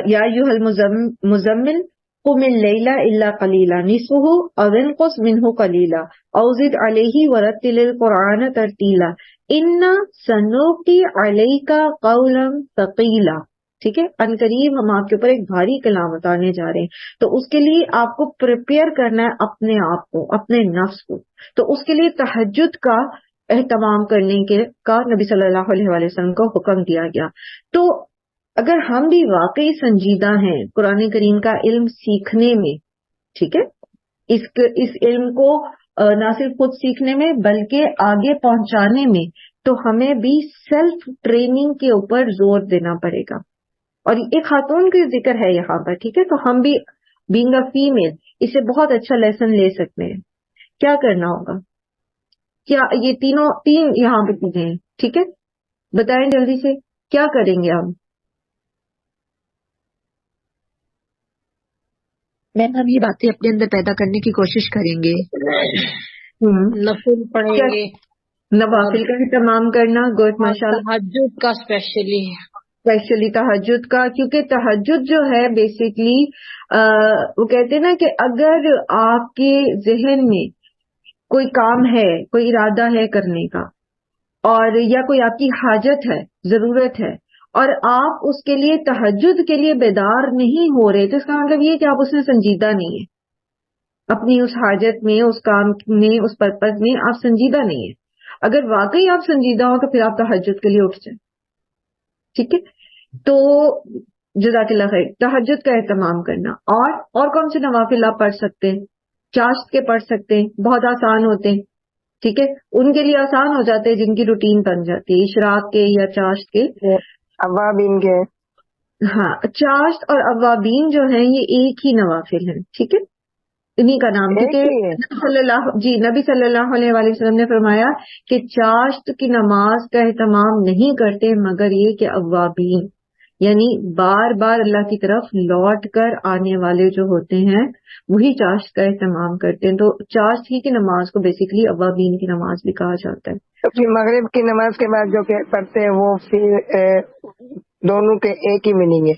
یا ایھا المزمل قم اللیل الا قلیلا نصفہ او انقص منہ قلیلا او زد علیہ ورتل القرآن ترتیلا انا سنلقی علیک قولا ثقیلا. ٹھیک ہے، ان قریب ہم آپ کے اوپر ایک بھاری کلام اتارنے جا رہے ہیں، تو اس کے لیے آپ کو پریپیئر کرنا ہے اپنے آپ کو، اپنے نفس کو. تو اس کے لیے تہجد کا اہتمام کرنے کا نبی صلی اللہ علیہ وآلہ وسلم کو حکم دیا گیا. تو اگر ہم بھی واقعی سنجیدہ ہیں قرآن کریم کا علم سیکھنے میں، ٹھیک ہے، اس علم کو نہ صرف خود سیکھنے میں بلکہ آگے پہنچانے میں، تو ہمیں بھی سیلف ٹریننگ کے اوپر زور دینا پڑے گا. اور ایک خاتون کا ذکر ہے یہاں پر، ٹھیک ہے، تو ہم بھی بینگ اے فیمیل اس سے بہت اچھا لیسن لے سکتے ہیں. کیا کرنا ہوگا؟ کیا یہ تین یہاں پہ چیزیں ہیں، ٹھیک ہے، بتائیں جلدی سے کیا کریں گے ہم؟ میم ہم یہ باتیں اپنے اندر پیدا کرنے کی کوشش کریں گے. نفل پڑھیں گے، نوافل کا اہتمام کرنا. گڈ، ماشاء اللہ. تہجد کا اسپیشلی تہجد کا، کیونکہ تہجد جو ہے بیسیکلی وہ کہتے ہیں نا کہ اگر آپ کے ذہن میں کوئی کام ہے، کوئی ارادہ ہے کرنے کا، اور یا کوئی آپ کی حاجت ہے، ضرورت ہے، اور آپ اس کے لیے تہجد کے لیے بیدار نہیں ہو رہے، تو اس کا مطلب یہ کہ آپ اس میں سنجیدہ نہیں ہیں، اپنی اس حاجت میں، اس کام میں، اس پرپز میں آپ سنجیدہ نہیں ہیں. اگر واقعی آپ سنجیدہ ہو تو پھر آپ تہجد کے لیے اٹھ جائیں. ٹھیک ہے، تو جزاک اللہ خیر. تہجد کا اہتمام کرنا. اور کون سے نوافل آپ پڑھ سکتے ہیں؟ چاشت کے پڑھ سکتے ہیں، بہت آسان ہوتے ہیں. ٹھیک ہے، ان کے لیے آسان ہو جاتے ہیں جن کی روٹین بن جاتی ہے، اشراق کے یا چاشت کے، اوابین کے. ہاں، چاشت اور اوابین جو ہیں یہ ایک ہی نوافل ہیں. ٹھیک ہے، انہی کا نام، کیونکہ نبی صلی اللہ علیہ وآلہ وسلم نے فرمایا کہ چاشت کی نماز کا اہتمام نہیں کرتے مگر یہ کہ اوابین، یعنی بار بار اللہ کی طرف لوٹ کر آنے والے جو ہوتے ہیں وہی چاشت کا اہتمام کرتے ہیں. تو چاشت ہی کی نماز کو بیسیکلی اوابین کی نماز بھی کہا جاتا ہے. تو پھر مغرب کی نماز کے بعد جو کہ پڑھتے ہیں وہ پھر دونوں کے ایک ہی میننگ ہے.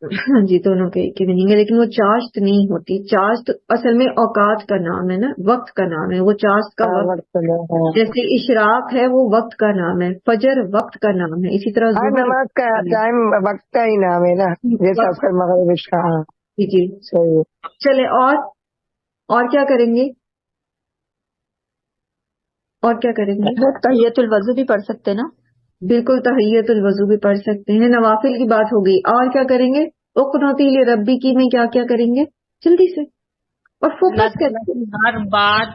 ہاں جی، دونوں کے ایک ہی میننگ ہے، لیکن وہ چاشت نہیں ہوتی. چاشت اصل میں اوقات کا نام ہے نا، وقت کا نام ہے. وہ چاشت کا وقت، جیسے اشراق ہے وہ وقت کا نام ہے، فجر وقت کا نام ہے، اسی طرح ہر نماز کا ٹائم وقت کا ہی نام ہے نا، جیسا اثر مغرب عشاء. جی صحیح. چلے، اور کیا کریں گے؟ اور کیا کریں گے؟ تحیۃ الوضو بھی پڑھ سکتے نا. بالکل، تحیۃ الوضو بھی پڑھ سکتے ہیں. نوافل کی بات ہو گئی، اور کیا کریں گے؟ اقنوتی لربی کی میں کیا کریں گے جلدی سے، اور فوکس کریں. ہر بات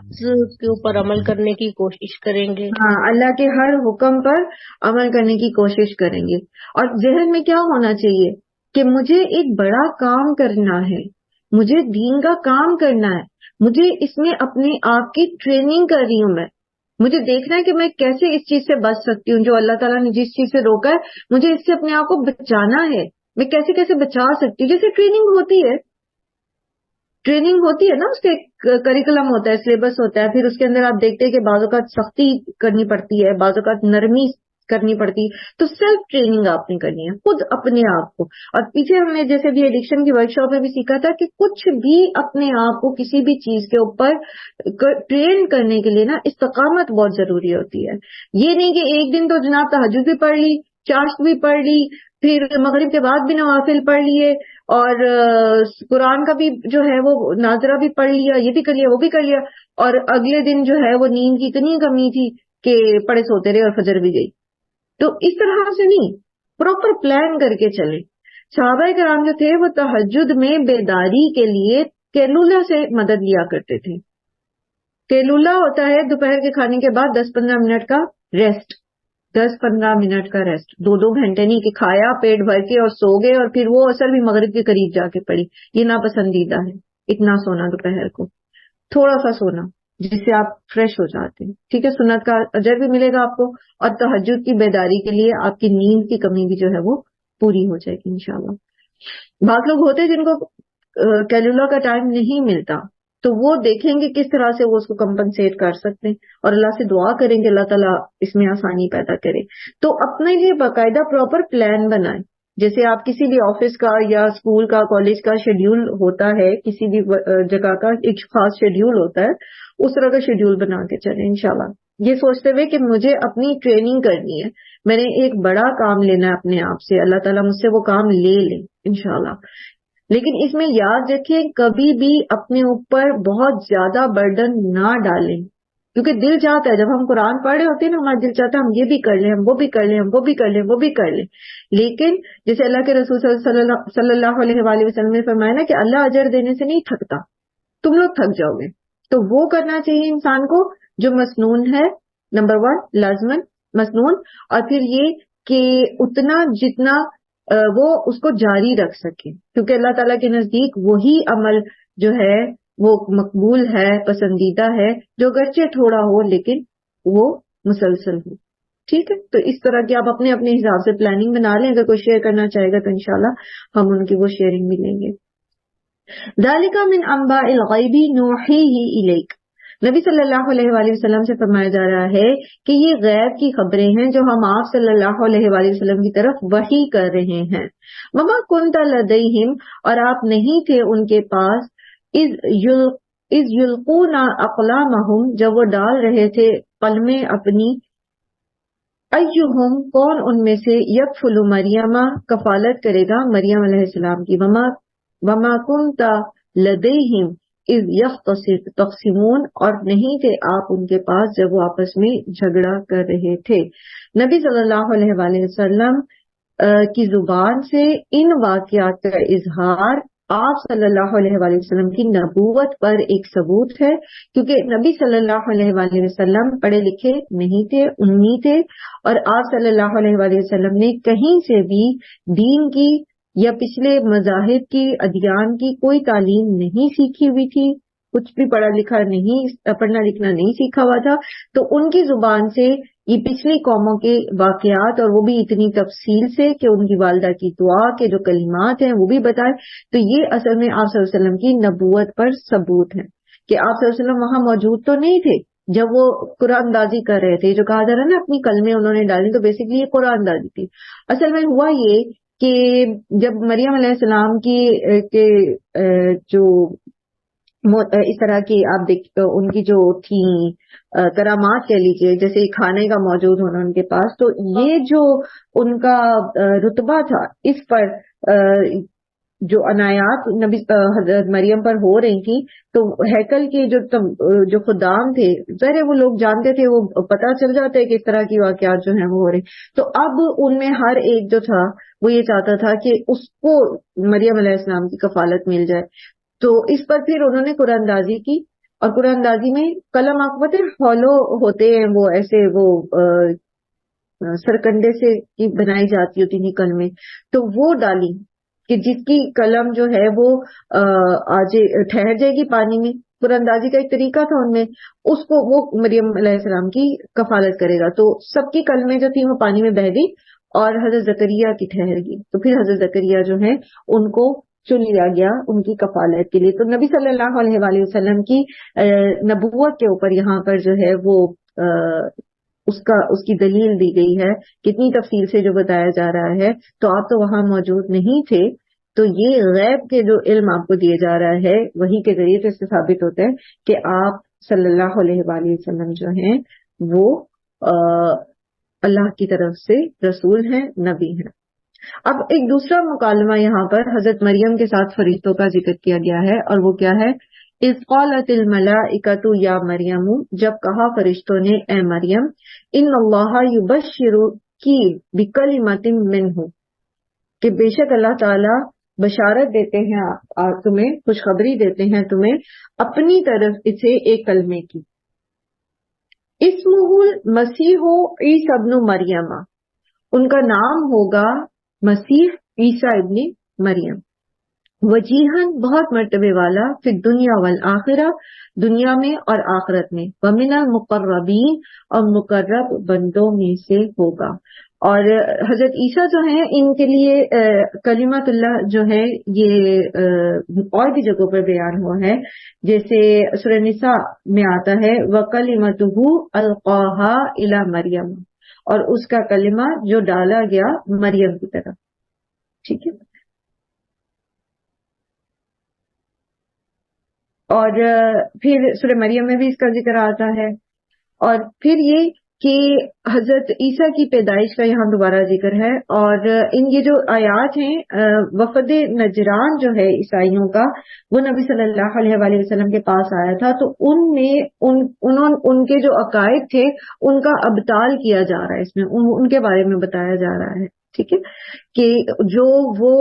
کے اوپر عمل کرنے کی کوشش کریں گے. ہاں، اللہ کے ہر حکم پر عمل کرنے کی کوشش کریں گے. اور ذہن میں کیا ہونا چاہیے کہ مجھے ایک بڑا کام کرنا ہے، مجھے دین کا کام کرنا ہے، مجھے اس میں اپنے آپ کی ٹریننگ کر رہی ہوں. مجھے دیکھنا ہے کہ میں کیسے اس چیز سے بچ سکتی ہوں جو اللہ تعالیٰ نے جس چیز سے روکا ہے، مجھے اس سے اپنے آپ کو بچانا ہے. میں کیسے بچا سکتی ہوں. جیسے ٹریننگ ہوتی ہے نا، اس کے کریکولم ہوتا ہے، سلیبس ہوتا ہے، پھر اس کے اندر آپ دیکھتے ہیں کہ بعض اوقات سختی کرنی پڑتی ہے، بعض اوقات نرمی کرنی پڑتی. تو سیلف ٹریننگ آپ نے کرنی ہے خود اپنے آپ کو. اور پیچھے ہم نے جیسے بھی ایڈکشن کی ورکشاپ میں بھی سیکھا تھا کہ کچھ بھی اپنے آپ کو کسی بھی چیز کے اوپر ٹرین کرنے کے لیے نا استقامت بہت ضروری ہوتی ہے. یہ نہیں کہ ایک دن تو جناب تہجد بھی پڑھ لی، چاشت بھی پڑھ لی، پھر مغرب کے بعد بھی نوافل پڑھ لیے اور قرآن کا بھی جو ہے وہ ناظرہ بھی پڑھ لیا، یہ بھی کر لیا، وہ بھی کر لیا، اور اگلے دن جو ہے وہ نیند کی اتنی کمی تھی کہ پڑے سوتے رہے اور فجر بھی گئی. تو اس طرح سے نہیں، پراپر پلان کر کے چلے. صحابہ کرام جو تھے وہ تہجد میں بیداری کے لیے کیلولا سے مدد لیا کرتے تھے. کیلولا ہوتا ہے دوپہر کے کھانے کے بعد 10-15 منٹ کا ریسٹ، 10-15 منٹ کا ریسٹ، 2 گھنٹے نہیں کہ کھایا پیٹ بھر کے اور سو گئے اور پھر وہ اثر بھی مغرب کے قریب جا کے پڑی. یہ ناپسندیدہ ہے اتنا سونا دوپہر کو. تھوڑا سا سونا جس سے آپ فریش ہو جاتے ہیں. ٹھیک ہے، سنت کا اجر بھی ملے گا آپ کو، اور تہجد کی بیداری کے لیے آپ کی نیند کی کمی بھی جو ہے وہ پوری ہو جائے گی انشاءاللہ. بعض لوگ ہوتے ہیں جن کو کیلولا کا ٹائم نہیں ملتا، تو وہ دیکھیں گے کس طرح سے وہ اس کو کمپنسیٹ کر سکتے ہیں، اور اللہ سے دعا کریں کہ اللہ تعالیٰ اس میں آسانی پیدا کرے. تو اپنے لیے باقاعدہ پراپر پلان بنائیں. جیسے آپ کسی بھی آفس کا یا اسکول کا کالج کا شیڈیول ہوتا ہے، کسی بھی جگہ کا ایک خاص شیڈیول ہوتا ہے، اس طرح کا شیڈیول بنا کے چلیں انشاءاللہ. یہ سوچتے ہوئے کہ مجھے اپنی ٹریننگ کرنی ہے، میں نے ایک بڑا کام لینا ہے اپنے آپ سے، اللہ تعالیٰ مجھ سے وہ کام لے لیں انشاءاللہ. لیکن اس میں یاد رکھیں کبھی بھی اپنے اوپر بہت زیادہ برڈن نہ ڈالیں، کیونکہ دل چاہتا ہے جب ہم قرآن پڑھ رہے ہوتے ہیں نا، ہمارا دل چاہتا ہے ہم یہ بھی کر لیں، ہم وہ بھی کر لیں، ہم وہ بھی کر لیں، وہ بھی کر لیں. لیکن جیسے اللہ کے رسول صلی اللہ علیہ وآلہ وسلم نے فرمایا نا کہ اللہ اجر دینے سے نہیں تھکتا، تم لوگ تھک جاؤ گے. تو وہ کرنا چاہیے انسان کو جو مسنون ہے، نمبر 1 لازمن مسنون، اور پھر یہ کہ اتنا جتنا وہ اس کو جاری رکھ سکے، کیونکہ اللہ تعالیٰ کے نزدیک وہی عمل جو ہے وہ مقبول ہے، پسندیدہ ہے، جو اگرچہ تھوڑا ہو لیکن وہ مسلسل ہو. ٹھیک ہے، تو اس طرح کی آپ اپنے اپنے حساب سے پلاننگ بنا لیں. اگر کوئی شیئر کرنا چاہے گا تو انشاءاللہ ہم ان کی وہ شیئرنگ بھی لیں گے. ذالک من انباء الغیب نوحیہ الیک، نبی صلی اللہ علیہ وآلہ وسلم سے فرمایا جا رہا ہے کہ یہ غیب کی خبریں ہیں جو ہم آپ صلی اللہ علیہ وآلہ وسلم کی طرف وحی کر رہے ہیں. وما کنت لدیہم، اور آپ نہیں تھے ان کے پاس، اذ یلقون اقلامہم، جب وہ ڈال رہے تھے قلمیں اپنی، ایہم، کون ان میں سے، یکفل مریم، کفالت کرے گا مریم علیہ السلام کی. وما کنت لدیہم اذ یختصمون، اور نہیں تھے آپ ان کے پاس جب وہ آپس میں جھگڑا کر رہے تھے. نبی صلی اللہ علیہ وآلہ وسلم کی زبان سے ان واقعات کا اظہار آپ صلی اللہ علیہ وآلہ وسلم کی نبوت پر ایک ثبوت ہے، کیونکہ نبی صلی اللہ علیہ وآلہ وسلم پڑھے لکھے نہیں تھے، امی تھے، اور آپ صلی اللہ علیہ وآلہ وسلم نے کہیں سے بھی دین کی یا پچھلے مذاہب کی، ادیان کی کوئی تعلیم نہیں سیکھی ہوئی تھی، کچھ بھی پڑھنا لکھنا نہیں سیکھا ہوا تھا. تو ان کی زبان سے یہ پچھلی قوموں کے واقعات، اور وہ بھی اتنی تفصیل سے کہ ان کی والدہ کی دعا کے جو کلمات ہیں وہ بھی بتائے، تو یہ اصل میں آپ صلی اللہ علیہ وسلم کی نبوت پر ثبوت ہے کہ آپ صلی اللہ علیہ وسلم وہاں موجود تو نہیں تھے جب وہ قرآن اندازی کر رہے تھے. جو کہا جا رہا ہے نا اپنی کلمیں انہوں نے ڈالی، تو بیسیکلی یہ قرآن اندازی تھی. اصل میں ہوا یہ کہ جب مریم علیہ السلام کی جو اس طرح کی آپ دیکھ ان کی جو تھیں کرامات کہہ لیجیے، جیسے کھانے کا موجود ہونا ان کے پاس، تو یہ جو ان کا رتبہ تھا، اس پر جو عنایات نبی حضرت مریم پر ہو رہی تھی، تو ہیکل کے جو خدام تھے، ظاہر وہ لوگ جانتے تھے، وہ پتہ چل جاتا ہے کہ اس طرح کی واقعات جو ہیں وہ ہو رہے. تو اب ان میں ہر ایک جو تھا وہ یہ چاہتا تھا کہ اس کو مریم علیہ السلام کی کفالت مل جائے. تو اس پر پھر انہوں نے قرآن اندازی کی، اور قرآن اندازی میں قلم آقبت ہالو ہوتے ہیں، وہ ایسے وہ سرکنڈے سے بنائی جاتی ہوتی تھی کلمیں، تو وہ ڈالی کہ جس کی قلم جو ہے وہ آج ٹھہر جائے گی پانی میں. قرآن اندازی کا ایک طریقہ تھا ان میں، اس کو وہ مریم علیہ السلام کی کفالت کرے گا. تو سب کی قلمیں جو تھیں وہ پانی میں بہہ گئی اور حضرت زکریا کی ٹھہر گئی. تو پھر حضرت زکریا جو ہیں ان کو چن لیا گیا ان کی کفالت کے لیے. تو نبی صلی اللہ علیہ وآلہ وسلم کی نبوت کے اوپر یہاں پر جو ہے وہ اس کی دلیل دی گئی ہے، کتنی تفصیل سے جو بتایا جا رہا ہے. تو آپ تو وہاں موجود نہیں تھے، تو یہ غیب کے جو علم آپ کو دیا جا رہا ہے وہی کے ذریعے سے ثابت ہوتا ہے کہ آپ صلی اللہ علیہ وآلہ وسلم جو ہیں وہ اللہ کی طرف سے رسول ہیں، نبی ہیں. اب ایک دوسرا مکالمہ یہاں پر حضرت مریم کے ساتھ فرشتوں کا ذکر کیا گیا ہے، اور وہ کیا ہے؟ اذ قالت الملائکۃ یا مریم، جب کہا فرشتوں نے اے مریم، ان اللہ یبشرکی بکلمۃ منہ، کہ بے شک اللہ تعالی بشارت دیتے ہیں تمہیں، خوشخبری دیتے ہیں تمہیں اپنی طرف سے ایک کلمے کی، اسمہ المسیح عیسی ابن مریم، ان کا نام ہوگا مسیح عیسیٰ ابن مریم، وجیہن بہت مرتبے والا، فی الدنیا والآخرہ دنیا میں اور آخرت میں، ومن المقربین اور مقرب بندوں میں سے ہوگا۔ اور حضرت عیسیٰ جو ہیں ان کے لیے کلمت اللہ جو ہے یہ اور بھی جگہوں پر بیان ہوا ہے، جیسے سورہ نساء میں آتا ہے وَكَلِمَتُهُ أَلْقَاهَا إِلَى مریم، اور اس کا کلمہ جو ڈالا گیا مریم کی طرف، ٹھیک ہے۔ اور پھر سورہ مریم میں بھی اس کا ذکر آتا ہے، اور پھر یہ کہ حضرت عیسیٰ کی پیدائش کا یہاں دوبارہ ذکر ہے، اور یہ جو آیات ہیں وفد نجران جو ہے عیسائیوں کا، وہ نبی صلی اللہ علیہ وآلہ وسلم کے پاس آیا تھا، تو ان میں ان کے جو عقائد تھے ان کا ابطال کیا جا رہا ہے، اس میں ان کے بارے میں بتایا جا رہا ہے، ٹھیک ہے، کہ جو وہ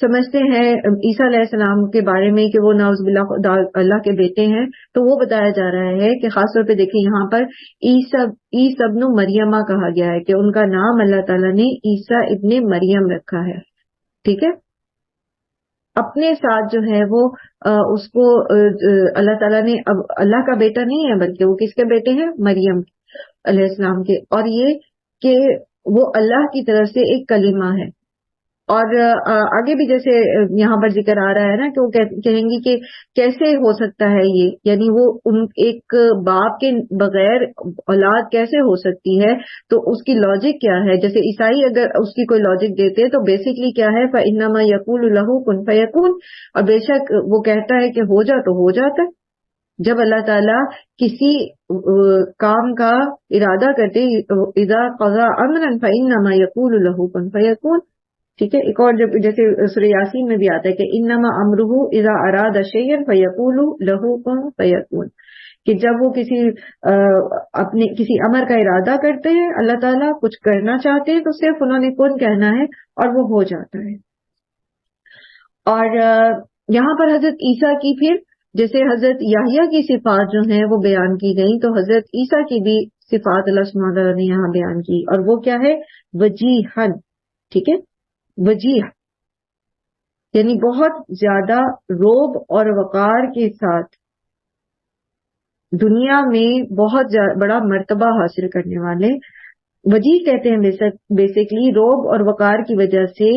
سمجھتے ہیں عیسیٰ علیہ السلام کے بارے میں کہ وہ نعوذ باللہ اللہ کے بیٹے ہیں، تو وہ بتایا جا رہا ہے کہ خاص طور پہ دیکھیں یہاں پر عیسی ابن مریمہ کہا گیا ہے، کہ ان کا نام اللہ تعالیٰ نے عیسیٰ ابن مریم رکھا ہے، ٹھیک ہے۔ اپنے ساتھ جو ہے وہ اس کو اللہ تعالیٰ نے اب اللہ کا بیٹا نہیں ہے، بلکہ وہ کس کے بیٹے ہیں؟ مریم علیہ السلام کے، اور یہ کہ وہ اللہ کی طرف سے ایک کلمہ ہے۔ اور آگے بھی جیسے یہاں پر ذکر آ رہا ہے نا کہ وہ کہیں گی کہ کیسے ہو سکتا ہے یہ، یعنی وہ ایک باپ کے بغیر اولاد کیسے ہو سکتی ہے، تو اس کی لاجک کیا ہے؟ جیسے عیسائی اگر اس کی کوئی لاجک دیتے ہیں تو بیسکلی کیا ہے، فَإِنَّمَا يَقُولُ لَهُ كُن فَيَكُونُ، اور بے شک وہ کہتا ہے کہ ہو جا تو ہو جاتا ہے۔ جب اللہ تعالیٰ کسی کام کا ارادہ کرتے، اذا قضى امرا فإنما يقول له كن فيكون، ٹھیک ہے۔ ایک اور جب جیسے سورہ یاسین میں بھی آتا ہے کہ انما امرہ اذا اراد شیئا فیقول له کن فیکون، کہ جب وہ اپنے کسی امر کا ارادہ کرتے ہیں، اللہ تعالیٰ کچھ کرنا چاہتے ہیں تو صرف انہوں نے کن کہنا ہے اور وہ ہو جاتا ہے۔ اور یہاں پر حضرت عیسیٰ کی پھر جیسے حضرت یحییٰ کی صفات جو ہیں وہ بیان کی گئی، تو حضرت عیسیٰ کی بھی صفات اللہ سبحانہ وتعالیٰ نے یہاں بیان کی، اور وہ کیا ہے؟ وجیہن، ٹھیک ہے، وجیح یعنی بہت زیادہ روب اور وقار کے ساتھ دنیا میں بہت بڑا مرتبہ حاصل کرنے والے، وجیح کہتے ہیں بیسکلی روب اور وقار کی وجہ سے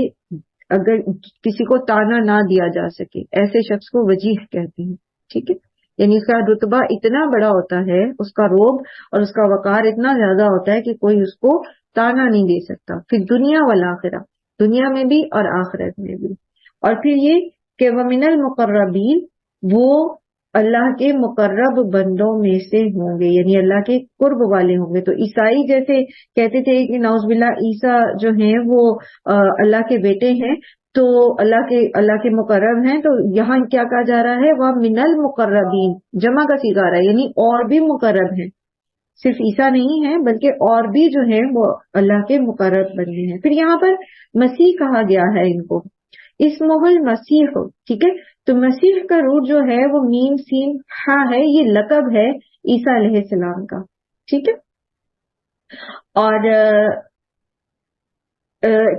اگر کسی کو تانا نہ دیا جا سکے، ایسے شخص کو وجیح کہتے ہیں، ٹھیک ہے، یعنی اس کا رتبہ اتنا بڑا ہوتا ہے، اس کا روب اور اس کا وقار اتنا زیادہ ہوتا ہے کہ کوئی اس کو تانا نہیں دے سکتا، پھر دنیا والآخرہ، دنیا میں بھی اور آخرت میں بھی۔ اور پھر یہ کہ وَمِنَ الْمُقَرَّبِينَ، وہ اللہ کے مقرب بندوں میں سے ہوں گے، یعنی اللہ کے قرب والے ہوں گے۔ تو عیسائی جیسے کہتے تھے کہ نعوذ باللہ عیسیٰ جو ہیں وہ اللہ کے بیٹے ہیں، تو اللہ کے مقرب ہیں، تو یہاں کیا کہا جا رہا ہے؟ وَمِنَ الْمُقَرَّبِينَ، جمع کا صیغہ آ رہا ہے، یعنی اور بھی مقرب ہیں، صرف عیسیٰ نہیں ہے بلکہ اور بھی جو ہیں وہ اللہ کے مقرب بندے ہیں۔ پھر یہاں پر مسیح کہا گیا ہے ان کو، اسمہ المسیح، ٹھیک ہے، تو مسیح کا روٹ جو ہے وہ میم سین ہا ہے، یہ لقب ہے عیسیٰ علیہ السلام کا، ٹھیک ہے۔ اور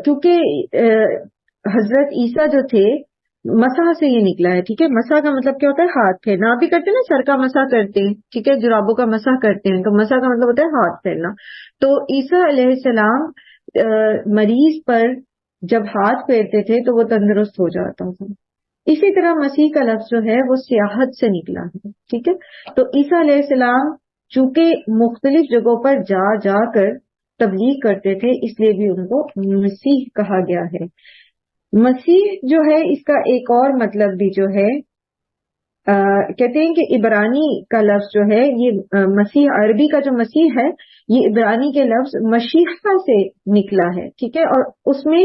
کیونکہ حضرت عیسیٰ جو تھے مسح سے یہ نکلا ہے، ٹھیک ہے، مسح کا مطلب کیا ہوتا ہے؟ ہاتھ پھیرنا، آپ بھی کرتے ہیں نا، سر کا مسح کرتے ہیں، ٹھیک ہے، جرابوں کا مسح کرتے ہیں، تو مسح کا مطلب ہوتا ہے ہاتھ پھیرنا۔ تو عیسیٰ علیہ السلام مریض پر جب ہاتھ پھیرتے تھے تو وہ تندرست ہو جاتا تھا۔ اسی طرح مسیح کا لفظ جو ہے وہ سیاحت سے نکلا ہے، ٹھیک ہے۔ تو عیسیٰ علیہ السلام چونکہ مختلف جگہوں پر جا جا کر تبلیغ کرتے تھے، اس لیے بھی ان کو مسیح کہا گیا ہے۔ مسیح جو ہے اس کا ایک اور مطلب بھی جو ہے کہتے ہیں کہ عبرانی کا لفظ جو ہے یہ مسیح، عربی کا جو مسیح ہے یہ عبرانی کے لفظ مشیحہ سے نکلا ہے، ٹھیک ہے، اور اس میں